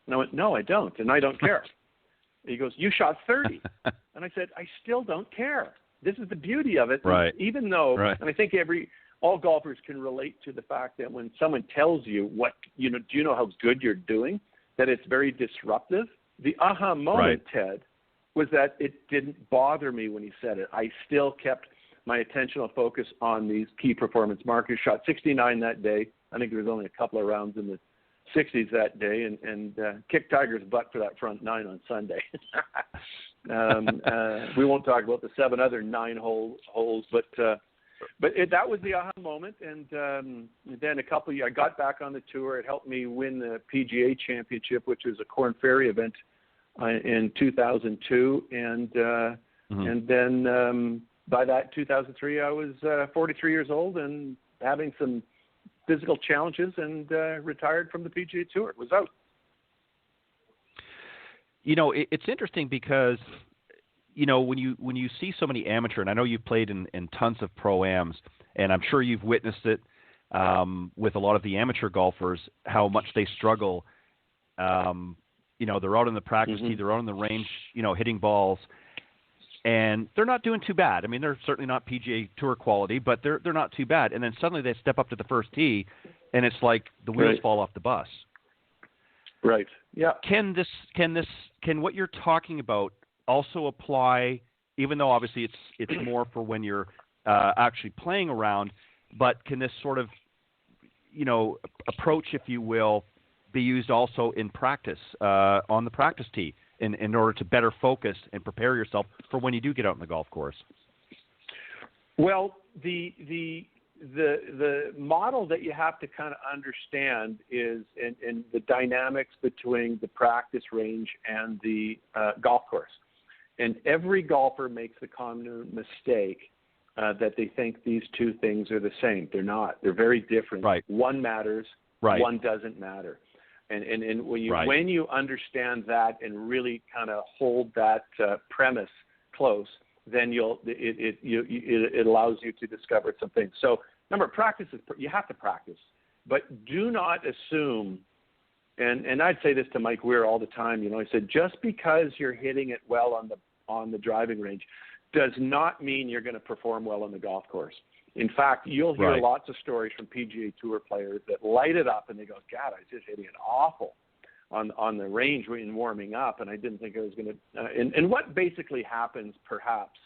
And I went, no, I don't, and I don't care. He goes, you shot 30. And I said, I still don't care. This is the beauty of it. Right. Even though, right. and I think all golfers can relate to the fact that when someone tells you do you know how good you're doing, that it's very disruptive. The aha moment, Ted, was that it didn't bother me when he said it. I still kept my attentional focus on these key performance markers. Shot 69 that day. I think there was only a couple of rounds in the 60s that day, and kicked Tiger's butt for that front 9 on Sunday. We won't talk about the 7 other 9 holes, but that was the aha moment. And then I got back on the tour. It helped me win the PGA Championship, which was a Corn Ferry event in 2002, and then by that 2003, I was 43 years old and having some physical challenges, and retired from the PGA Tour. It was out. It's interesting because when you see so many amateur, and I know you've played in tons of pro-ams, and I'm sure you've witnessed it with a lot of the amateur golfers, how much they struggle. They're out on the practice tee, they're out on the range, hitting balls, and they're not doing too bad. I mean, they're certainly not PGA Tour quality, but they're not too bad. And then suddenly they step up to the first tee, and it's like the wheels fall off the bus. Right. Yeah. Can what you're talking about also apply, even though obviously it's more for when you're actually playing around, but can this sort of approach, if you will, be used also in practice on the practice tee in order to better focus and prepare yourself for when you do get out on the golf course? Well, the model that you have to kind of understand is in the dynamics between the practice range and the golf course. And every golfer makes the common mistake that they think these two things are the same. They're not. They're very different. Right. One matters. Right. One doesn't matter. And when you right. when you understand that and really kind of hold that premise close, then it allows you to discover some things. So remember, you have to practice, but do not assume. And I'd say this to Mike Weir all the time. I said, just because you're hitting it well on the driving range does not mean you're going to perform well on the golf course. In fact, you'll hear right. lots of stories from PGA Tour players that light it up and they go, God, I was just hitting it awful on the range in warming up, and I didn't think I was going to. And what basically happens, perhaps,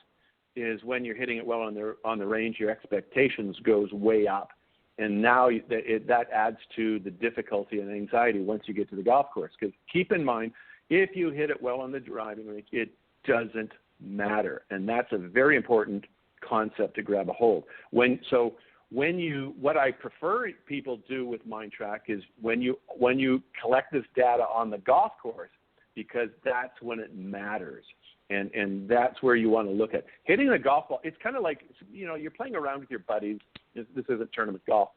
is when you're hitting it well on the range, your expectations goes way up, and now that adds to the difficulty and anxiety once you get to the golf course. Because keep in mind, if you hit it well on the driving range, it doesn't matter, and that's a very important concept to grab a hold. What I prefer people do with MindTrak is when you collect this data on the golf course, because that's when it matters, and that's where you want to look at hitting a golf ball. It's kind of like you're playing around with your buddies. This isn't tournament golf,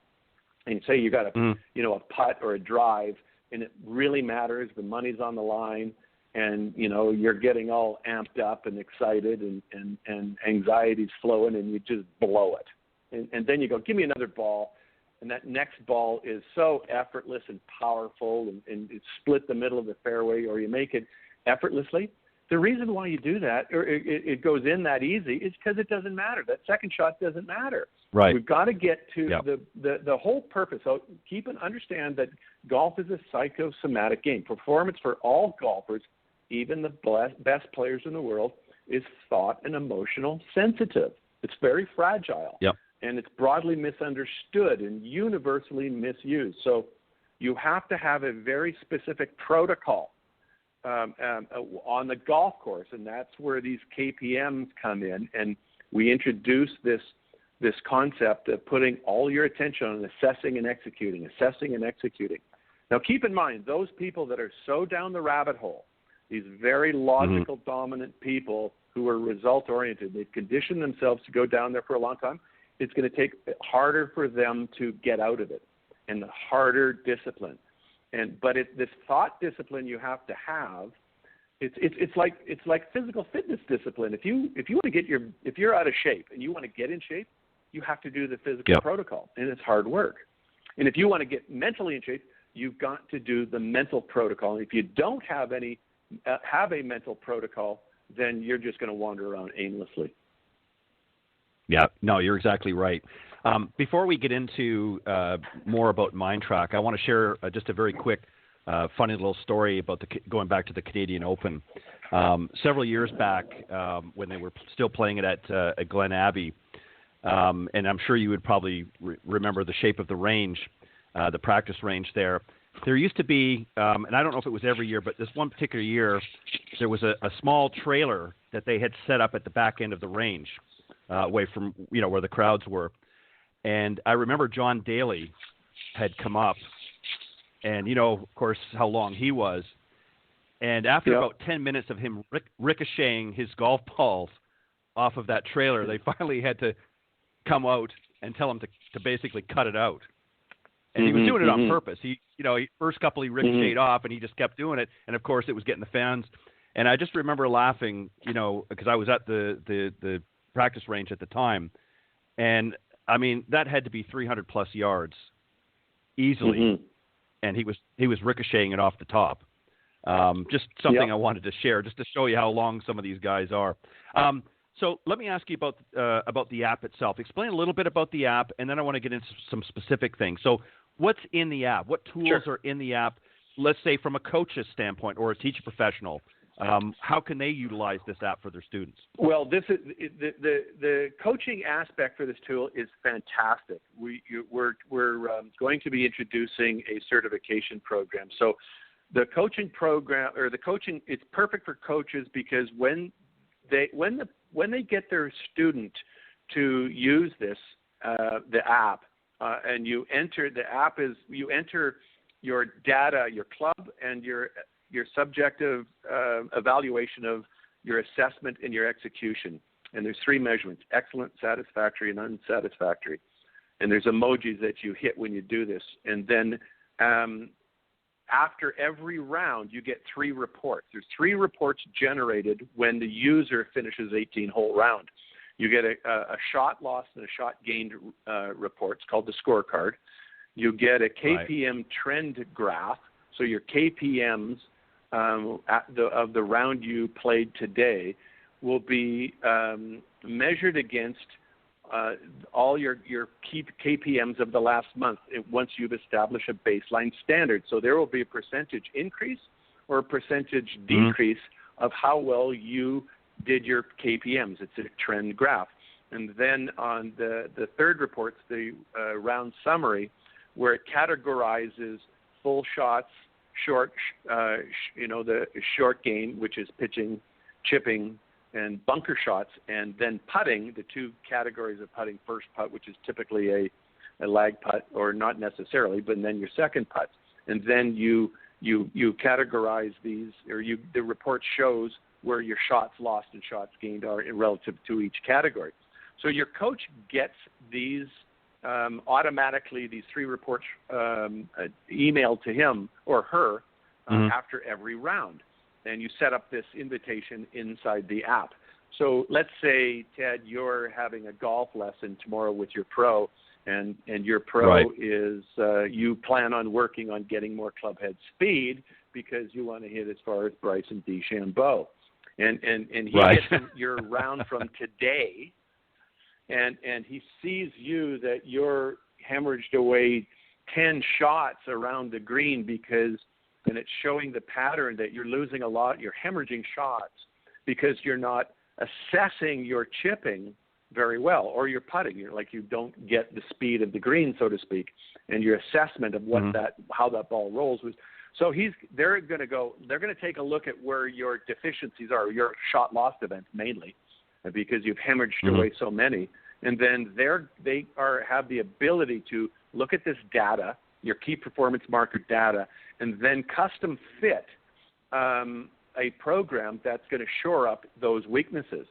and say you got a putt or a drive, and it really matters. The money's on the line. And, you're getting all amped up and excited and anxiety's flowing, and you just blow it. And then you go, give me another ball. And that next ball is so effortless and powerful, and it split the middle of the fairway, or you make it effortlessly. The reason why you do that, or it goes in that easy, is because it doesn't matter. That second shot doesn't matter. Right. We've got to get to the whole purpose. So understand that golf is a psychosomatic game. Performance for all golfers, even the best players in the world, is thought and emotional sensitive. It's very fragile. Yep. And it's broadly misunderstood and universally misused. So you have to have a very specific protocol on the golf course, and that's where these KPMs come in. And we introduce this concept of putting all your attention on assessing and executing. Now, keep in mind, those people that are so down the rabbit hole, these very logical, dominant people who are result-oriented, they've conditioned themselves to go down there for a long time. It's going to take harder for them to get out of it, and the harder discipline. But this thought discipline you have to have. It's like physical fitness discipline. If you want to if you're out of shape and you want to get in shape, you have to do the physical protocol, and it's hard work. And if you want to get mentally in shape, you've got to do the mental protocol. And if you don't have a mental protocol, then you're just going to wander around aimlessly. Yeah, no, you're exactly right. Before we get into more about MindTrak, I want to share just a very quick, funny little story about going back to the Canadian Open. Several years back, when they were still playing it at Glen Abbey, and I'm sure you would probably remember the shape of the range, the practice range there. There used to be, and I don't know if it was every year, but this one particular year, there was a small trailer that they had set up at the back end of the range, away from where the crowds were. And I remember John Daly had come up, and of course how long he was. And after about 10 minutes of him ricocheting his golf balls off of that trailer, they finally had to come out and tell him to basically cut it out. And he was doing it on purpose. He first couple he ricocheted off, and he just kept doing it. And of course, it was getting the fans. And I just remember laughing, because I was at the practice range at the time, and I mean that had to be 300 plus yards easily, and he was ricocheting it off the top. Just something I wanted to share, just to show you how long some of these guys are. So let me ask you about the app itself. Explain a little bit about the app, and then I want to get into some specific things. So what's in the app? What tools are in the app, let's say from a coach's standpoint or a teacher professional? How can they utilize this app for their students? Well, this is the coaching aspect for this tool is fantastic. We're going to be introducing a certification program. So the coaching program it's perfect for coaches because when they get their student to use this the app and you enter your data, your club, and your subjective evaluation of your assessment and your execution. And there's 3 measurements: excellent, satisfactory, and unsatisfactory. And there's emojis that you hit when you do this. And then after every round, you get 3 reports. There's 3 reports generated when the user finishes 18-hole round. You get a shot lost and a shot gained report. It's called the scorecard. You get a KPM trend graph. So your KPMs of the round you played today will be measured against all your key KPMs of the last month once you've established a baseline standard. So there will be a percentage increase or a percentage decrease of how well you did your KPMs. It's a trend graph. And then on the third report's the round summary, where it categorizes full shots, short, the short game, which is pitching, chipping, and bunker shots, and then putting, the 2 categories of putting: first putt, which is typically a lag putt, or not necessarily, but then your second putt. And then you categorize these, or the report shows where your shots lost and shots gained are relative to each category. So your coach gets these automatically, these 3 reports emailed to him or her after every round. And you set up this invitation inside the app. So let's say, Ted, you're having a golf lesson tomorrow with your pro, and your pro is you plan on working on getting more club head speed because you want to hit as far as Bryson DeChambeau. And he gets your round from today, and he sees you that you're hemorrhaged away 10 shots around the green and it's showing the pattern that you're losing a lot, you're hemorrhaging shots because you're not assessing your chipping very well, or your putting. You don't get the speed of the green, so to speak, and your assessment of what how that ball rolls was. So they're going to take a look at where your deficiencies are, your shot lost events mainly, because you've hemorrhaged away so many. And then they have the ability to look at this data, your key performance marker data, and then custom fit a program that's going to shore up those weaknesses.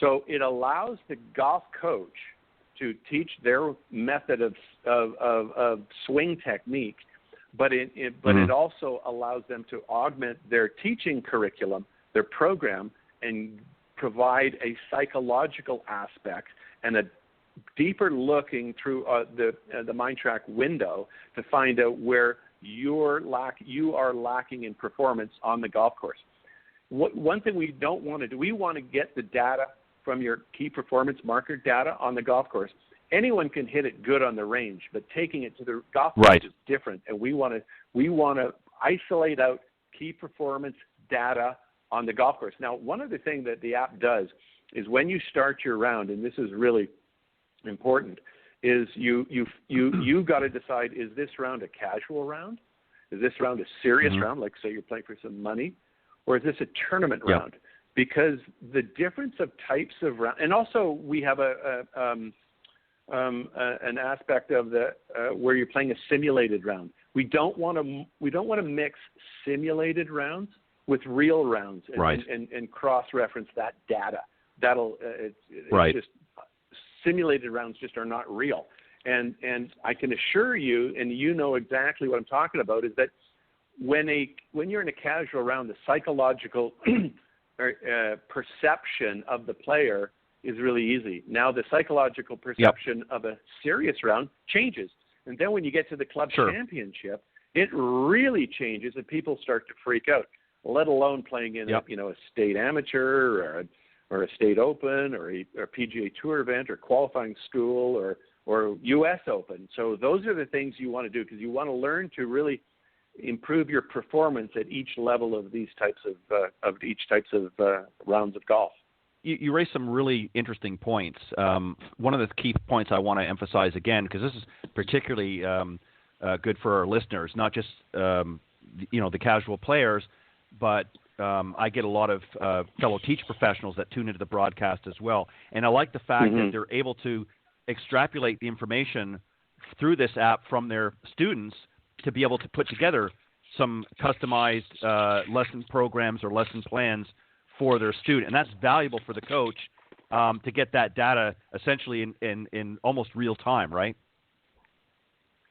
So it allows the golf coach to teach their method of swing technique, but it also allows them to augment their teaching curriculum, their program, and provide a psychological aspect and a deeper looking through the MindTrak window to find out where you are lacking in performance on the golf course. One thing we don't want to do, we want to get the data from your key performance marker data on the golf course. Anyone can hit it good on the range, but taking it to the golf course is different. And we want to isolate out key performance data on the golf course. Now, one other thing that the app does is when you start your round, and this is really important, is you got to decide, is this round a casual round? Is this round a serious round, like say you're playing for some money? Or is this a tournament round? Because the difference of types of round, and also we have an aspect of the where you're playing a simulated round. We don't want to mix simulated rounds with real rounds and cross-reference that data. It's just simulated rounds just are not real. And I can assure you, and you know exactly what I'm talking about, is that when you're in a casual round, the psychological perception of the player is really easy. Now the psychological perception of a serious round changes. And then when you get to the club championship, it really changes and people start to freak out, let alone playing in a state amateur or a state open or a PGA Tour event or qualifying school or U.S. Open. So those are the things you want to do because you want to learn to really improve your performance at each level of these types of rounds of golf. You raised some really interesting points. One of the key points I want to emphasize again, because this is particularly good for our listeners, not just the casual players, but I get a lot of fellow teach professionals that tune into the broadcast as well. And I like the fact that they're able to extrapolate the information through this app from their students to be able to put together some customized lesson programs or lesson plans for their student. And that's valuable for the coach to get that data essentially in almost real time, right?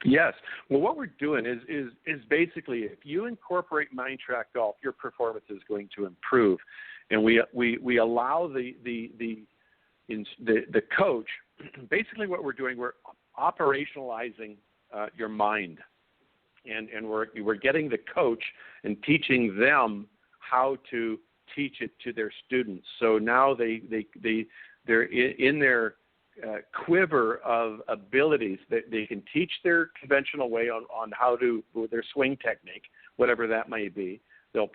Yes. Well, what we're doing is basically if you incorporate MindTrak Golf, your performance is going to improve. And we allow the coach, basically what we're doing, we're operationalizing your mind. And we're getting the coach and teaching them how to teach it to their students. So now they're in their quiver of abilities that they can teach their conventional way on how to with their swing technique, whatever that may be. They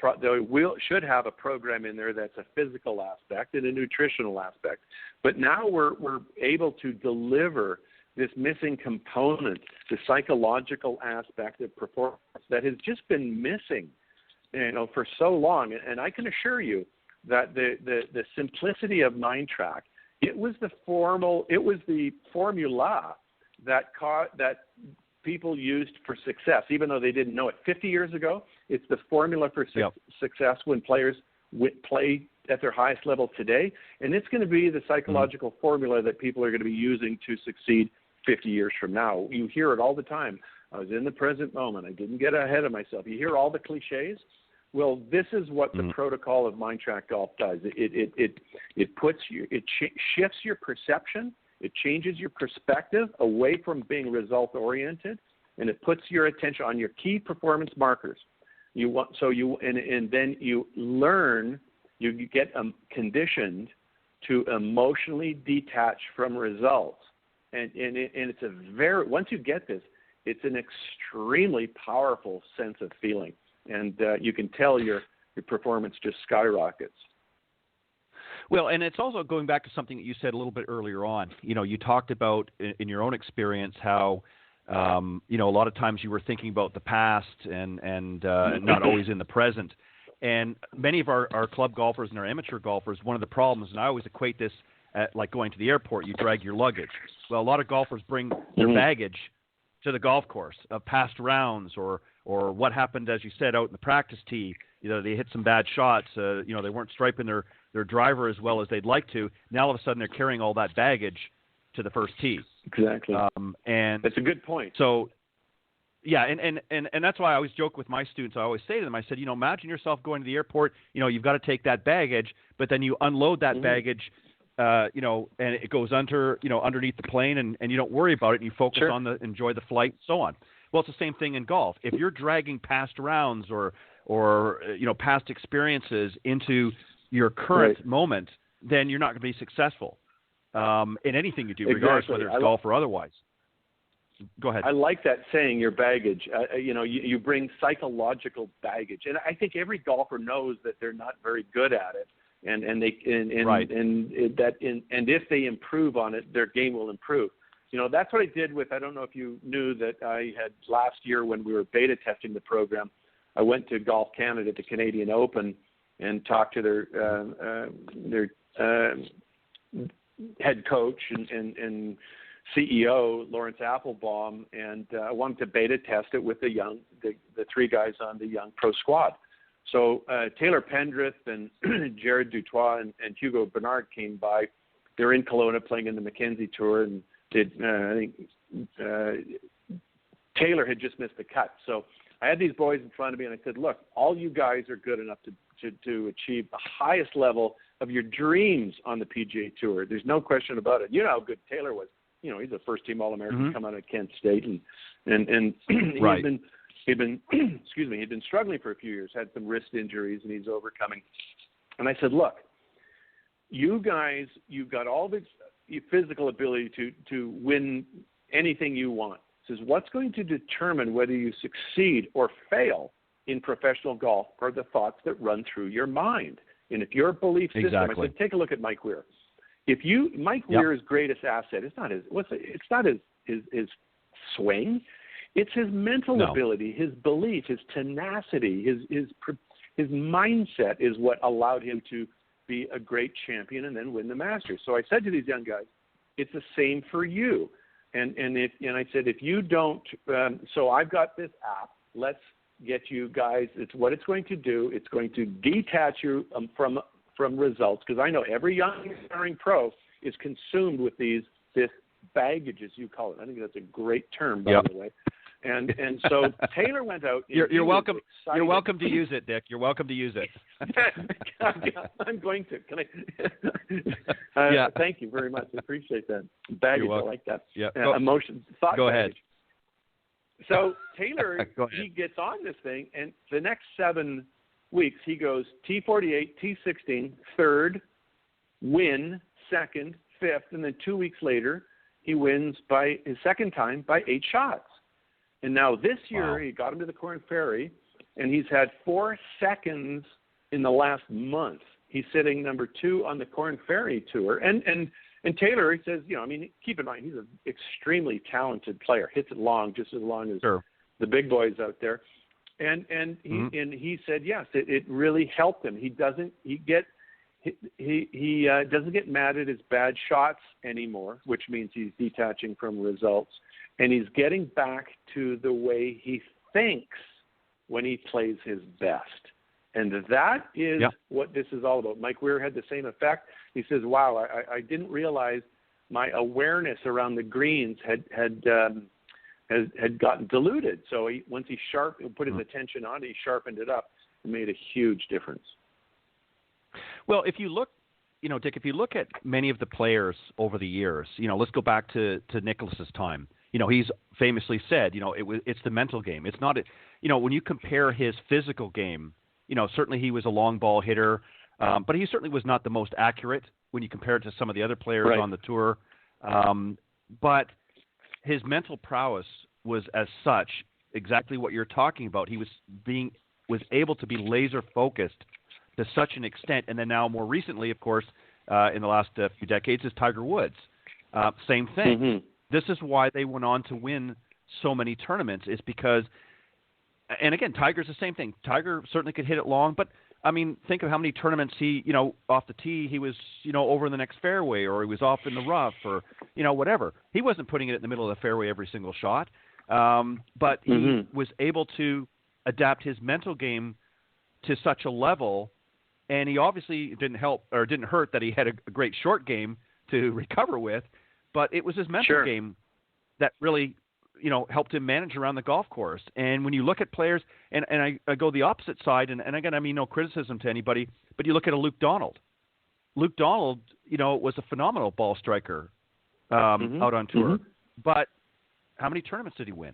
should have a program in there that's a physical aspect and a nutritional aspect. But now we're able to deliver this missing component, the psychological aspect of performance that has just been missing, for so long. And I can assure you that the simplicity of MindTrak, it was the formula that people used for success, even though they didn't know it 50 years ago. It's the formula for success when players play at their highest level today, and it's going to be the psychological formula that people are going to be using to succeed 50 years from now. You hear it all the time. I was in the present moment. I didn't get ahead of myself. You hear all the cliches. Well, this is what the protocol of MindTrak Golf does. It shifts your perception. It changes your perspective away from being result oriented, and it puts your attention on your key performance markers. And then you learn. You get conditioned to emotionally detach from results. And it's once you get this, it's an extremely powerful sense of feeling, and you can tell your performance just skyrockets. Well, and it's also going back to something that you said a little bit earlier on. You talked about in your own experience how a lot of times you were thinking about the past and not always in the present. And many of our club golfers and our amateur golfers, one of the problems, and I always equate this like going to the airport, you drag your luggage. Well, a lot of golfers bring their baggage to the golf course of past rounds or what happened, as you said, out in the practice tee. They hit some bad shots. They weren't striping their driver as well as they'd like to. Now all of a sudden they're carrying all that baggage to the first tee. Exactly. And that's a good point. So, yeah, and that's why I always joke with my students. I always say to them, I said, imagine yourself going to the airport. You've got to take that baggage, but then you unload that baggage. And it goes underneath the plane, and you don't worry about it, and you focus on enjoy the flight, and so on. Well, it's the same thing in golf. If you're dragging past rounds or past experiences into your current moment, then you're not going to be successful in anything you do, regardless whether it's golf or otherwise. Go ahead. I like that saying, your baggage. You bring psychological baggage, and I think every golfer knows that they're not very good at it, and if they improve on it, their game will improve. That's what I did with. I don't know if you knew that I had last year when we were beta testing the program. I went to Golf Canada at the Canadian Open and talked to their head coach and CEO, Lawrence Applebaum, and I wanted to beta test it with the three guys on the young pro squad. So Taylor Pendrith and Jared Dutois and Hugo Bernard came by. They're in Kelowna playing in the Mackenzie Tour, and I think Taylor had just missed the cut. So I had these boys in front of me, and I said, look, all you guys are good enough to achieve the highest level of your dreams on the PGA Tour. There's no question about it. You know how good Taylor was. He's a first-team All-American come out of Kent State, and right. he'd been he'd been struggling for a few years, had some wrist injuries, and he's overcoming. And I said, look, you guys, you've got all the physical ability to win anything you want. He says, what's going to determine whether you succeed or fail in professional golf are the thoughts that run through your mind. And if your belief system, I said, take a look at Mike Weir. Mike Weir's greatest asset, it's not his swing, it's his mental ability, his belief, his tenacity, his mindset is what allowed him to be a great champion and then win the Masters. So I said to these young guys, it's the same for you. And I said, if you don't, so I've got this app. Let's get you guys. It's what it's going to do. It's going to detach you from results, because I know every young aspiring pro is consumed with this baggage, as you call it. I think that's a great term, by the way. And so Taylor went out. You're welcome. You're welcome to use it, Dick. You're welcome to use it. I'm going to. Can I? Thank you very much. I appreciate that. Baggage. I like that. Yeah. Emotion. Thought. Go baggage. ahead. So Taylor, he gets on this thing, and the next 7 weeks he goes T48, T16, third, win, second, fifth, and then 2 weeks later he wins by his second time by 8 shots. And now this year he got him to the Corn Ferry, and he's had 4 seconds in the last month. He's sitting number 2 on the Corn Ferry Tour. And Taylor, he says, keep in mind, he's an extremely talented player, hits it long, just as long as the big boys out there. And he said, yes, it really helped him. He doesn't get mad at his bad shots anymore, which means he's detaching from results. And he's getting back to the way he thinks when he plays his best. And that is what this is all about. Mike Weir had the same effect. He says, wow, I didn't realize my awareness around the greens had gotten diluted. So once he put his attention on it, he sharpened it up. It made a huge difference. Well, if you look, Dick, if you look at many of the players over the years, let's go back to Nicklaus's time. He's famously said, it's the mental game. It's not, when you compare his physical game, certainly he was a long ball hitter, but he certainly was not the most accurate when you compare it to some of the other players on the tour. But his mental prowess was as such, exactly what you're talking about. He was able to be laser focused to such an extent. And then now more recently, of course, in the last few decades, is Tiger Woods. Same thing. Mm-hmm. This is why they went on to win so many tournaments, is because, and again, Tiger's the same thing. Tiger certainly could hit it long, but I mean, think of how many tournaments he, off the tee, he was, over in the next fairway, or he was off in the rough, or, whatever. He wasn't putting it in the middle of the fairway every single shot, but he was able to adapt his mental game to such a level, and he obviously didn't hurt that he had a great short game to recover with, but it was his mental game that really, helped him manage around the golf course. And when you look at players, and I go the opposite side, and again, I mean no criticism to anybody, but you look at a Luke Donald. Luke Donald, was a phenomenal ball striker out on tour. Mm-hmm. But how many tournaments did he win?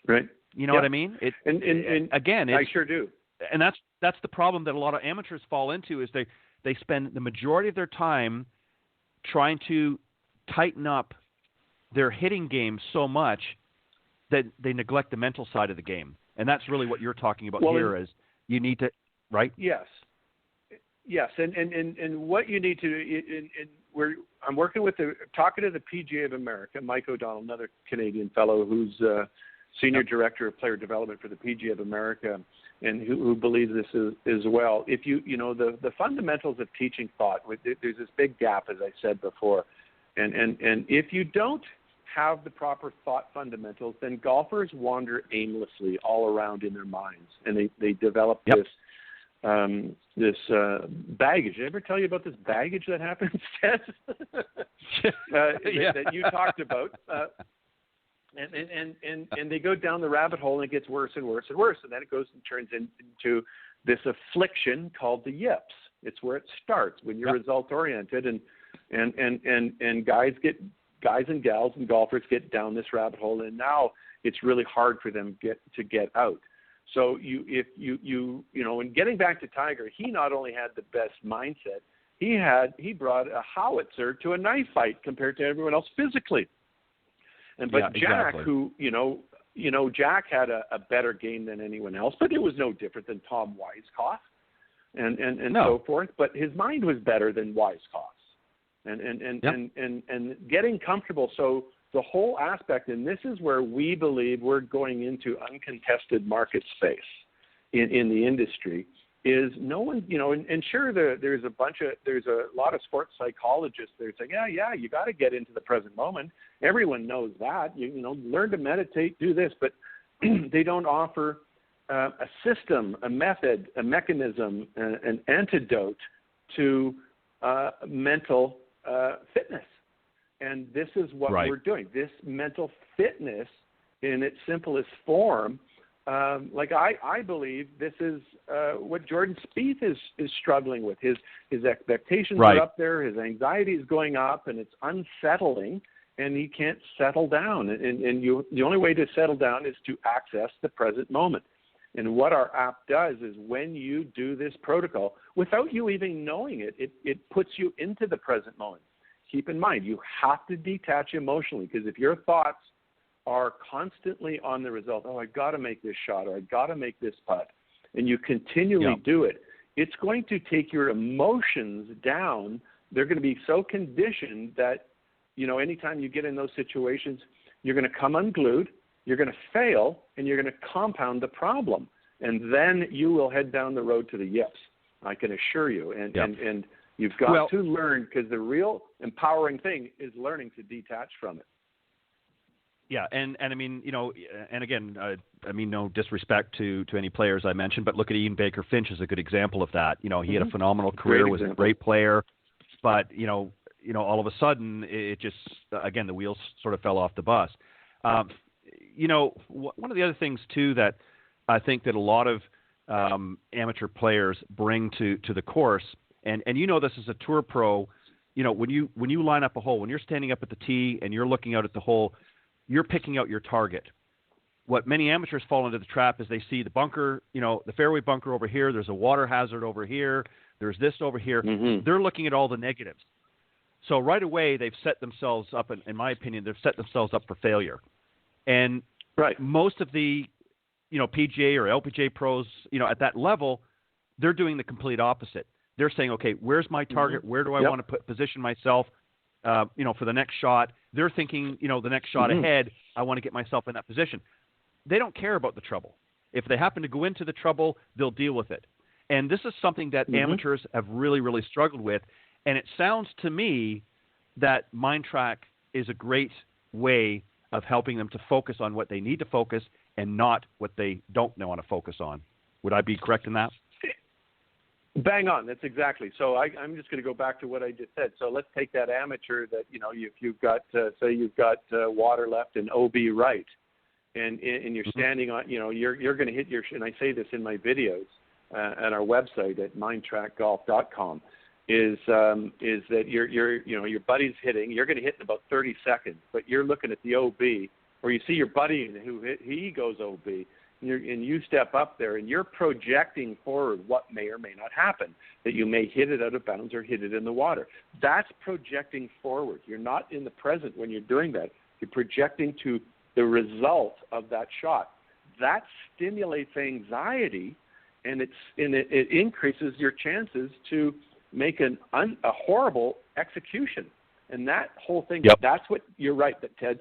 Right. You know what I mean? Again, I sure do. And that's the problem that a lot of amateurs fall into, is they they spend the majority of their time trying to tighten up their hitting game so much that they neglect the mental side of the game. And that's really what you're talking about is you need to, right? Yes. Yes, and what you need to, I'm working with talking to the PGA of America, Mike O'Donnell, another Canadian fellow who's senior director of player development for the PGA of America, and who believes this as well. If the fundamentals of teaching thought, there's this big gap, as I said before, and if you don't have the proper thought fundamentals, then golfers wander aimlessly all around in their minds, and they develop this baggage. Did I ever tell you about this baggage that happens, Ted? That you talked about. And they go down the rabbit hole, and it gets worse and worse and worse, and then it goes and turns into this affliction called the yips. It's where it starts when you're result oriented, and guys and gals and golfers get down this rabbit hole, and now it's really hard for them to get out. So in getting back to Tiger, he not only had the best mindset, he brought a howitzer to a knife fight compared to everyone else physically. But Jack, who Jack had a better game than anyone else, but it was no different than Tom Weiskopf and so forth. But his mind was better than Weiskopf's, and getting comfortable. So the whole aspect, and this is where we believe we're going into uncontested market space in the industry, is no one, and sure, there's a lot of sports psychologists that are saying, you got to get into the present moment. Everyone knows that, learn to meditate, do this, but they don't offer a system, a method, a mechanism, an antidote to mental fitness. And this is what we're doing. This mental fitness in its simplest form, I believe this is what Jordan Spieth is struggling with. His expectations are up there, his anxiety is going up, and it's unsettling, and he can't settle down. And the only way to settle down is to access the present moment. And what our app does is when you do this protocol, without you even knowing it, it puts you into the present moment. Keep in mind, you have to detach emotionally, because if your thoughts are constantly on the result, I got to make this shot, or I got to make this putt, and you continually do it, it's going to take your emotions down. They're going to be so conditioned that, anytime you get in those situations, you're going to come unglued, you're going to fail, and you're going to compound the problem. And then you will head down the road to the yips, I can assure you. And you've got to learn, because the real empowering thing is learning to detach from it. Yeah, and I mean, and again, I mean, no disrespect to any players I mentioned, but look at Ian Baker Finch as a good example of that. He had a phenomenal career, was a great player, but all of a sudden it just, again, the wheels sort of fell off the bus. One of the other things too that I think that a lot of amateur players bring to the course, and this as a tour pro, when you line up a hole, when you're standing up at the tee and you're looking out at the hole, you're picking out your target. What many amateurs fall into the trap is they see the bunker, the fairway bunker over here, there's a water hazard over here, there's this over here. Mm-hmm. They're looking at all the negatives. So right away they've set themselves up, in my opinion, they've set themselves up for failure. And most of the, PGA or LPGA pros, at that level, they're doing the complete opposite. They're saying, okay, where's my target? Where do I want to position myself, for the next shot? They're thinking, the next shot ahead, I want to get myself in that position. They don't care about the trouble. If they happen to go into the trouble, they'll deal with it. And this is something that amateurs have really, really struggled with. And it sounds to me that MindTrak is a great way of helping them to focus on what they need to focus and not what they don't want to focus on. Would I be correct in that? Bang on. That's exactly. So I'm just going to go back to what I just said. So let's take that amateur that, if you've got, say you've got water left and OB right, and you're standing on, you're going to hit your, and I say this in my videos at our website at mindtrakgolf.com, is that your buddy's hitting, you're going to hit in about 30 seconds, but you're looking at the OB, or you see your buddy who he goes OB, and you step up there and you're projecting forward what may or may not happen, that you may hit it out of bounds or hit it in the water. That's projecting forward. You're not in the present when you're doing that. You're projecting to the result of that shot. That stimulates anxiety, and it increases your chances to make a horrible execution. And that whole thing, that's what, you're right, Ted,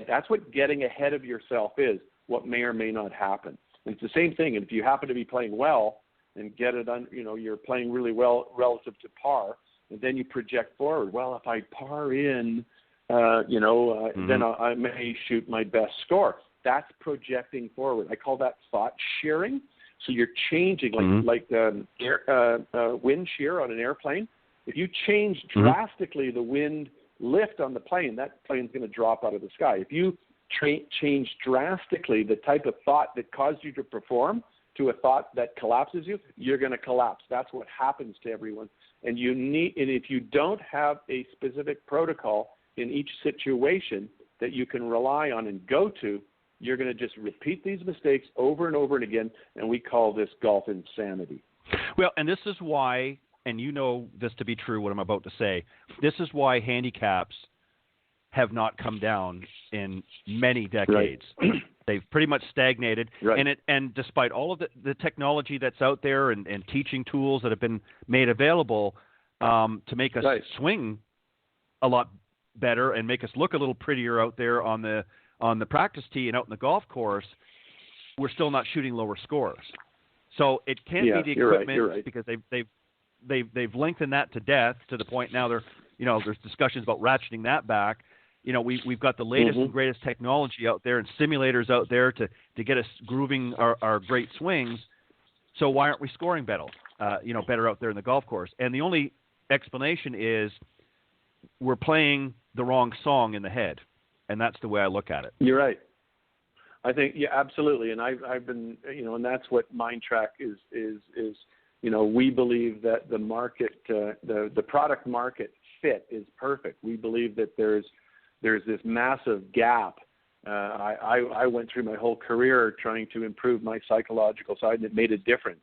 that's what getting ahead of yourself is, what may or may not happen. And it's the same thing. And if you happen to be playing well and get it on, you're playing really well relative to par, and then you project forward. Well, if I par in, then I may shoot my best score. That's projecting forward. I call that thought shearing. So you're changing, like wind shear on an airplane. If you change drastically the wind lift on the plane, that plane's going to drop out of the sky. If you change drastically the type of thought that caused you to perform to a thought that collapses you, you're going to collapse. That's what happens to everyone. And if you don't have a specific protocol in each situation that you can rely on and go to, you're going to just repeat these mistakes over and over and again, and we call this golf insanity. Well, and this is why, and you know this to be true, what I'm about to say, this is why handicaps have not come down in many decades. Right. They've pretty much stagnated. Right. And despite all of the technology that's out there and teaching tools that have been made available to make us swing a lot better and make us look a little prettier out there on the practice tee and out in the golf course, we're still not shooting lower scores. So it can't be the equipment because they've lengthened that to death to the point now there's discussions about ratcheting that back. We've got the latest and greatest technology out there and simulators out there to get us grooving our great swings. So why aren't we scoring better out there in the golf course? And the only explanation is we're playing the wrong song in the head. And that's the way I look at it. You're right. I think, absolutely. And I've been, and that's what MindTrak is, we believe that the market, the product market fit is perfect. We believe that there's this massive gap. I went through my whole career trying to improve my psychological side, and it made a difference.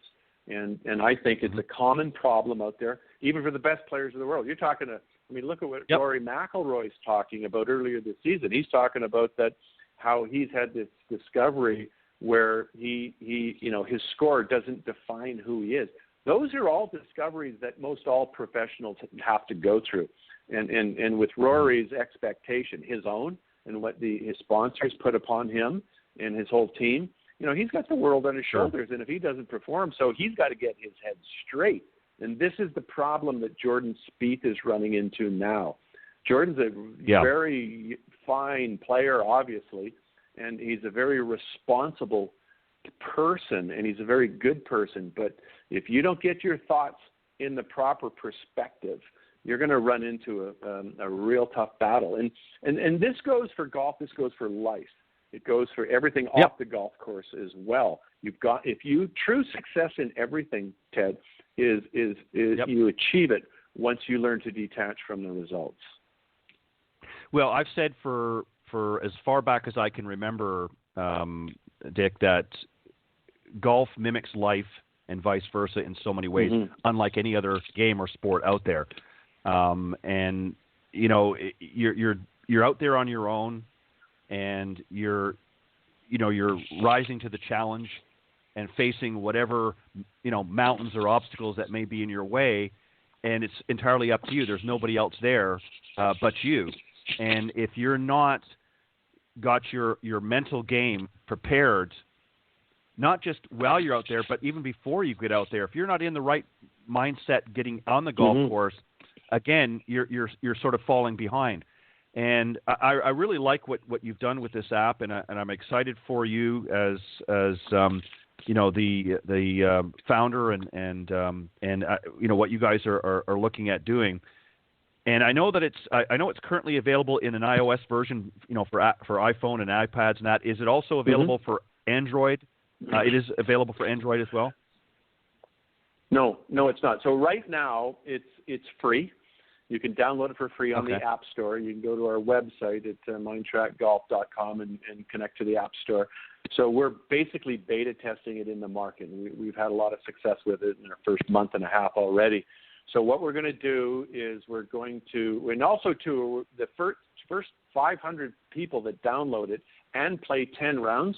And I think it's a common problem out there, even for the best players in the world. You're talking to, look at what Rory McIlroy's talking about earlier this season. He's talking about that, how he's had this discovery where he his score doesn't define who he is. Those are all discoveries that most all professionals have to go through. And with Rory's expectation, his own, and what his sponsors put upon him and his whole team, he's got the world on his shoulders. And if he doesn't perform, so he's got to get his head straight. And this is the problem that Jordan Spieth is running into now. Jordan's a very fine player, obviously, and he's a very responsible person, and he's a very good person. But if you don't get your thoughts in the proper perspective, you're going to run into a real tough battle. And this goes for golf. This goes for life. It goes for everything off the golf course as well. True success in everything, Ted, is you achieve it once you learn to detach from the results. Well, I've said for as far back as I can remember, Dick, that golf mimics life and vice versa in so many ways, unlike any other game or sport out there. And you're out there on your own, and you're rising to the challenge and facing whatever mountains or obstacles that may be in your way, and it's entirely up to you. There's nobody else there but you. And if you're not got your mental game prepared, not just while you're out there, but even before you get out there, if you're not in the right mindset getting on the golf course, again, you're sort of falling behind. And I really like what you've done with this app, and I'm excited for you as the founder and what you guys are looking at doing. And I know that it's currently available in an iOS version, for iPhone and iPads and that. Is it also available for Android? It is available for Android as well? No, it's not. So right now it's free. You can download it for free on the App Store. You can go to our website at mindtrakgolf.com and connect to the App Store. So we're basically beta testing it in the market. We've had a lot of success with it in our first month and a half already. So what we're going to do is we're going to, and also too, the first 500 people that download it and play 10 rounds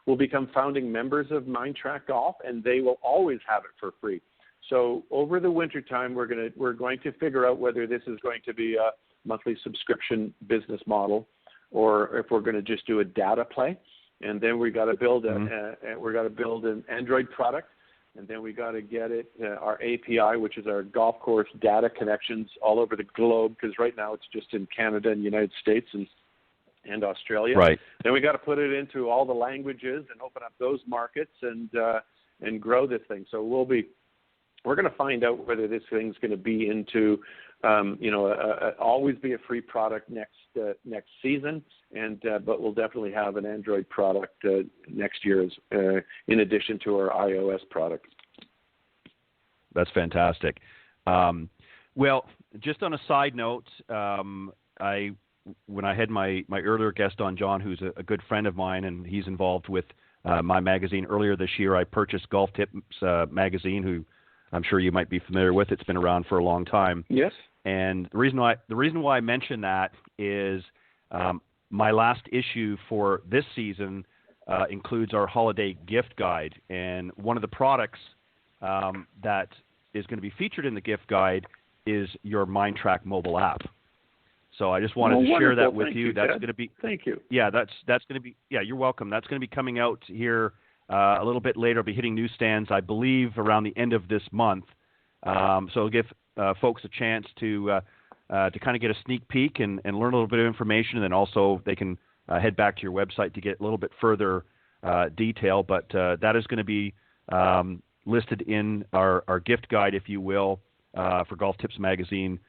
will become founding members of MindTrak Golf, and they will always have it for free. So over the wintertime, we're going to figure out whether this is going to be a monthly subscription business model, or if we're going to just do a data play. And then we got to build an Android product, and then we got to get it our API, which is our golf course data connections all over the globe, because right now it's just in Canada and United States and Australia. Right. Then we got to put it into all the languages and open up those markets and grow this thing. So we're going to find out whether this thing's going to be into, always be a free product next season, but we'll definitely have an Android product next year in addition to our iOS product. That's fantastic. Well, just on a side note, when I had my earlier guest on, John, who's a good friend of mine, and he's involved with my magazine earlier this year, I purchased Golf Tips magazine, who I'm sure you might be familiar with. It's been around for a long time. Yes. And the reason why I mention that is my last issue for this season includes our holiday gift guide, and one of the products that is going to be featured in the gift guide is your MindTrak mobile app. So I just wanted to share that with you. That's going to be. Thank you. Yeah, that's going to be. Yeah, you're welcome. That's going to be coming out here a little bit later. It'll be hitting newsstands, I believe, around the end of this month. So it'll give folks a chance to kind of get a sneak peek and learn a little bit of information, and then also they can head back to your website to get a little bit further detail. But that is going to be listed in our gift guide, if you will, for Golf Tips magazine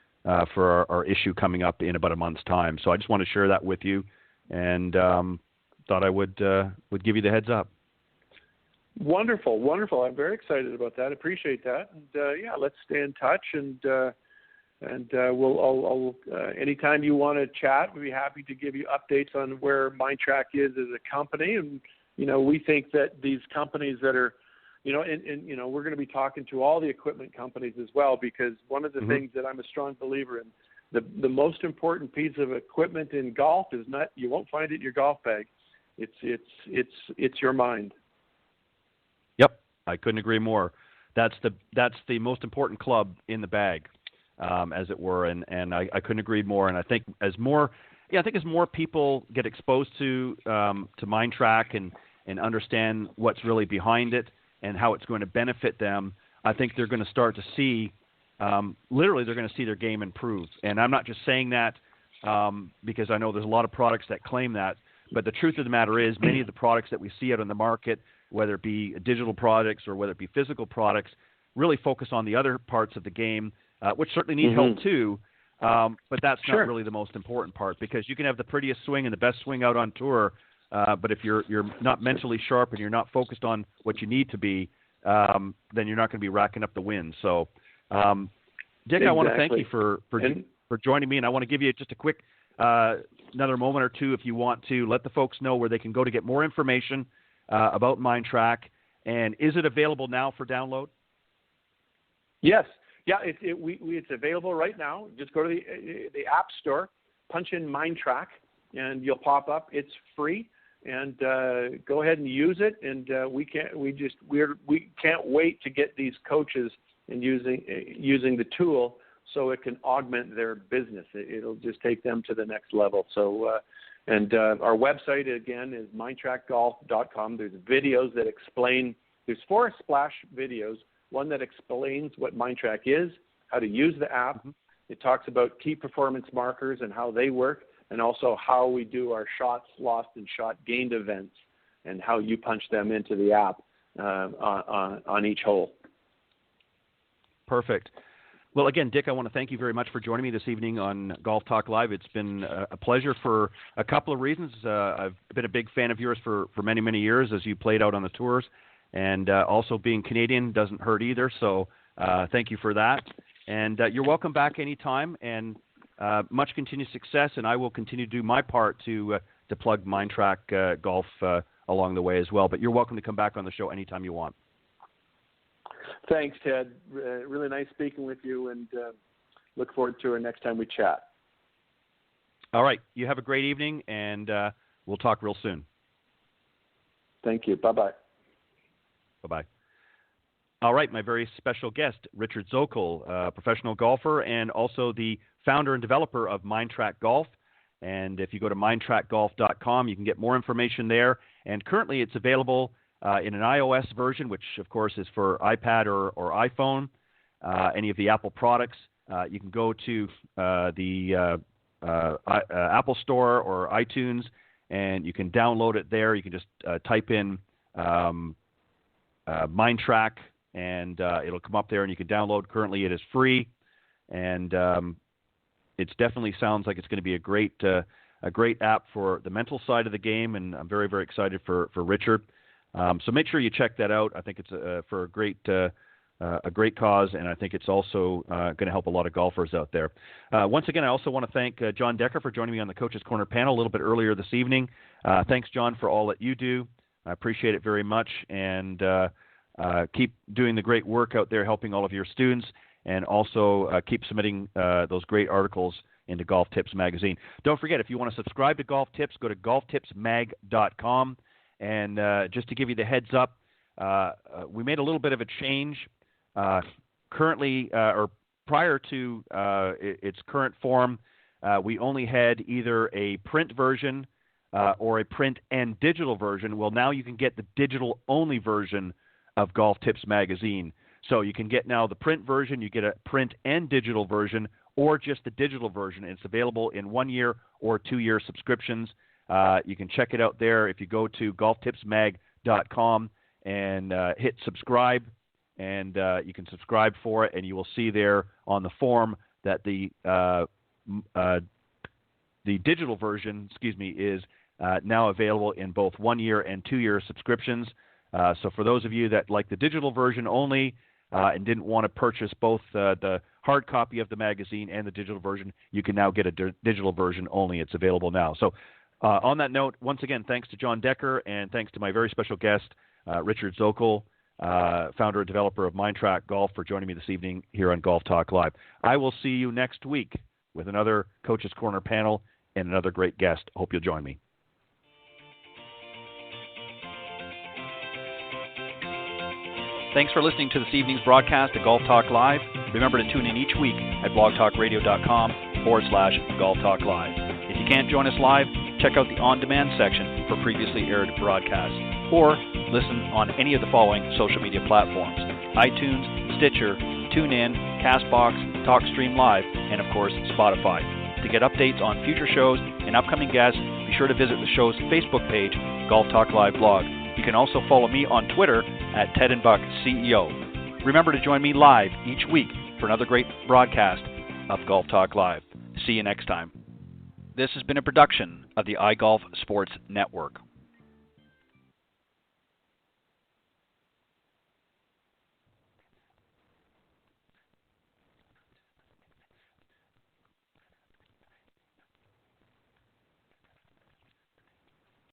for our issue coming up in about a month's time. So I just want to share that with you, and thought I would give you the heads up. Wonderful. I'm very excited about that. Appreciate that. And let's stay in touch. And we'll anytime you want to chat, we'll be happy to give you updates on where MindTrak is as a company. And we think that these companies that are, and we're going to be talking to all the equipment companies as well, because one of the things that I'm a strong believer in, the most important piece of equipment in golf is not, you won't find it in your golf bag. It's your mind. Yep, I couldn't agree more. That's the most important club in the bag, as it were, and I couldn't agree more. And I think as more people get exposed to MindTrak and understand what's really behind it and how it's going to benefit them, I think they're going to start to see, literally, they're going to see their game improve. And I'm not just saying that because I know there's a lot of products that claim that, but the truth of the matter is many of the products that we see out on the market, whether it be digital products or whether it be physical products, really focus on the other parts of the game, which certainly need help too. But that's not really the most important part, because you can have the prettiest swing and the best swing out on tour, but if you're not mentally sharp and you're not focused on what you need to be, then you're not going to be racking up the wins. So, Dick, I want to thank you for joining me, and I want to give you just a quick another moment or two, if you want to let the folks know where they can go to get more information about MindTrak. And is it available now for download? Yes. Yeah, it's available right now. Just go to the App Store, punch in MindTrak, and you'll pop up. It's free, and go ahead and use it. And we can't wait to get these coaches and using the tool so it can augment their business. It'll just take them to the next level. So, our website again is mindtrakgolf.com. There's videos that explain. There's 4 splash videos. One that explains what MindTrak is, how to use the app. It talks about key performance markers and how they work, and also how we do our shots lost and shot gained events, and how you punch them into the app on each hole. Perfect. Well, again, Dick, I want to thank you very much for joining me this evening on Golf Talk Live. It's been a pleasure for a couple of reasons. I've been a big fan of yours for many, many years as you played out on the tours. And also being Canadian doesn't hurt either. So thank you for that. And you're welcome back anytime, and much continued success, and I will continue to do my part to plug MindTrak Golf along the way as well. But you're welcome to come back on the show anytime you want. Thanks, Ted. Really nice speaking with you, and look forward to it next time we chat. All right. You have a great evening, and we'll talk real soon. Thank you. Bye-bye. Bye-bye. All right, my very special guest, Richard Zokol, professional golfer and also the founder and developer of MindTrak Golf. And if you go to mindtrakgolf.com, you can get more information there. And currently it's available in an iOS version, which, of course, is for iPad or iPhone, any of the Apple products. You can go to the Apple Store or iTunes, and you can download it there. You can just type in MindTrak, and it'll come up there, and you can download. Currently, it is free, and it definitely sounds like it's going to be a great app for the mental side of the game, and I'm very, very excited for Richard. So make sure you check that out. I think it's for a great cause, and I think it's also going to help a lot of golfers out there. Once again, I also want to thank John Decker for joining me on the Coach's Corner panel a little bit earlier this evening. Thanks, John, for all that you do. I appreciate it very much, and keep doing the great work out there helping all of your students, and also keep submitting those great articles into Golf Tips Magazine. Don't forget, if you want to subscribe to Golf Tips, go to golftipsmag.com. And just to give you the heads up, we made a little bit of a change. Currently, or prior to its current form, we only had either a print version or a print and digital version. Well, now you can get the digital-only version of Golf Tips Magazine. So you can get now the print version, you get a print and digital version, or just the digital version. It's available in 1-year or 2-year subscriptions. You can check it out there if you go to golftipsmag.com and hit subscribe, and you can subscribe for it, and you will see there on the form that the digital version, is now available in both 1-year and 2-year subscriptions. So for those of you that like the digital version only and didn't want to purchase both the hard copy of the magazine and the digital version, you can now get a digital version only. It's available now. So on that note, once again, thanks to John Decker, and thanks to my very special guest, Richard Zokol, founder and developer of MindTrak Golf, for joining me this evening here on Golf Talk Live. I will see you next week with another Coach's Corner panel and another great guest. Hope you'll join me. Thanks for listening to this evening's broadcast of Golf Talk Live. Remember to tune in each week at blogtalkradio.com/Golf Talk Live. If you can't join us live, check out the on-demand section for previously aired broadcasts, or listen on any of the following social media platforms: iTunes, Stitcher, TuneIn, CastBox, TalkStream Live, and of course, Spotify. To get updates on future shows and upcoming guests, be sure to visit the show's Facebook page, Golf Talk Live Blog. You can also follow me on Twitter at Ted and Buck CEO. Remember to join me live each week for another great broadcast of Golf Talk Live. See you next time. This has been a production of the iGolf Sports Network.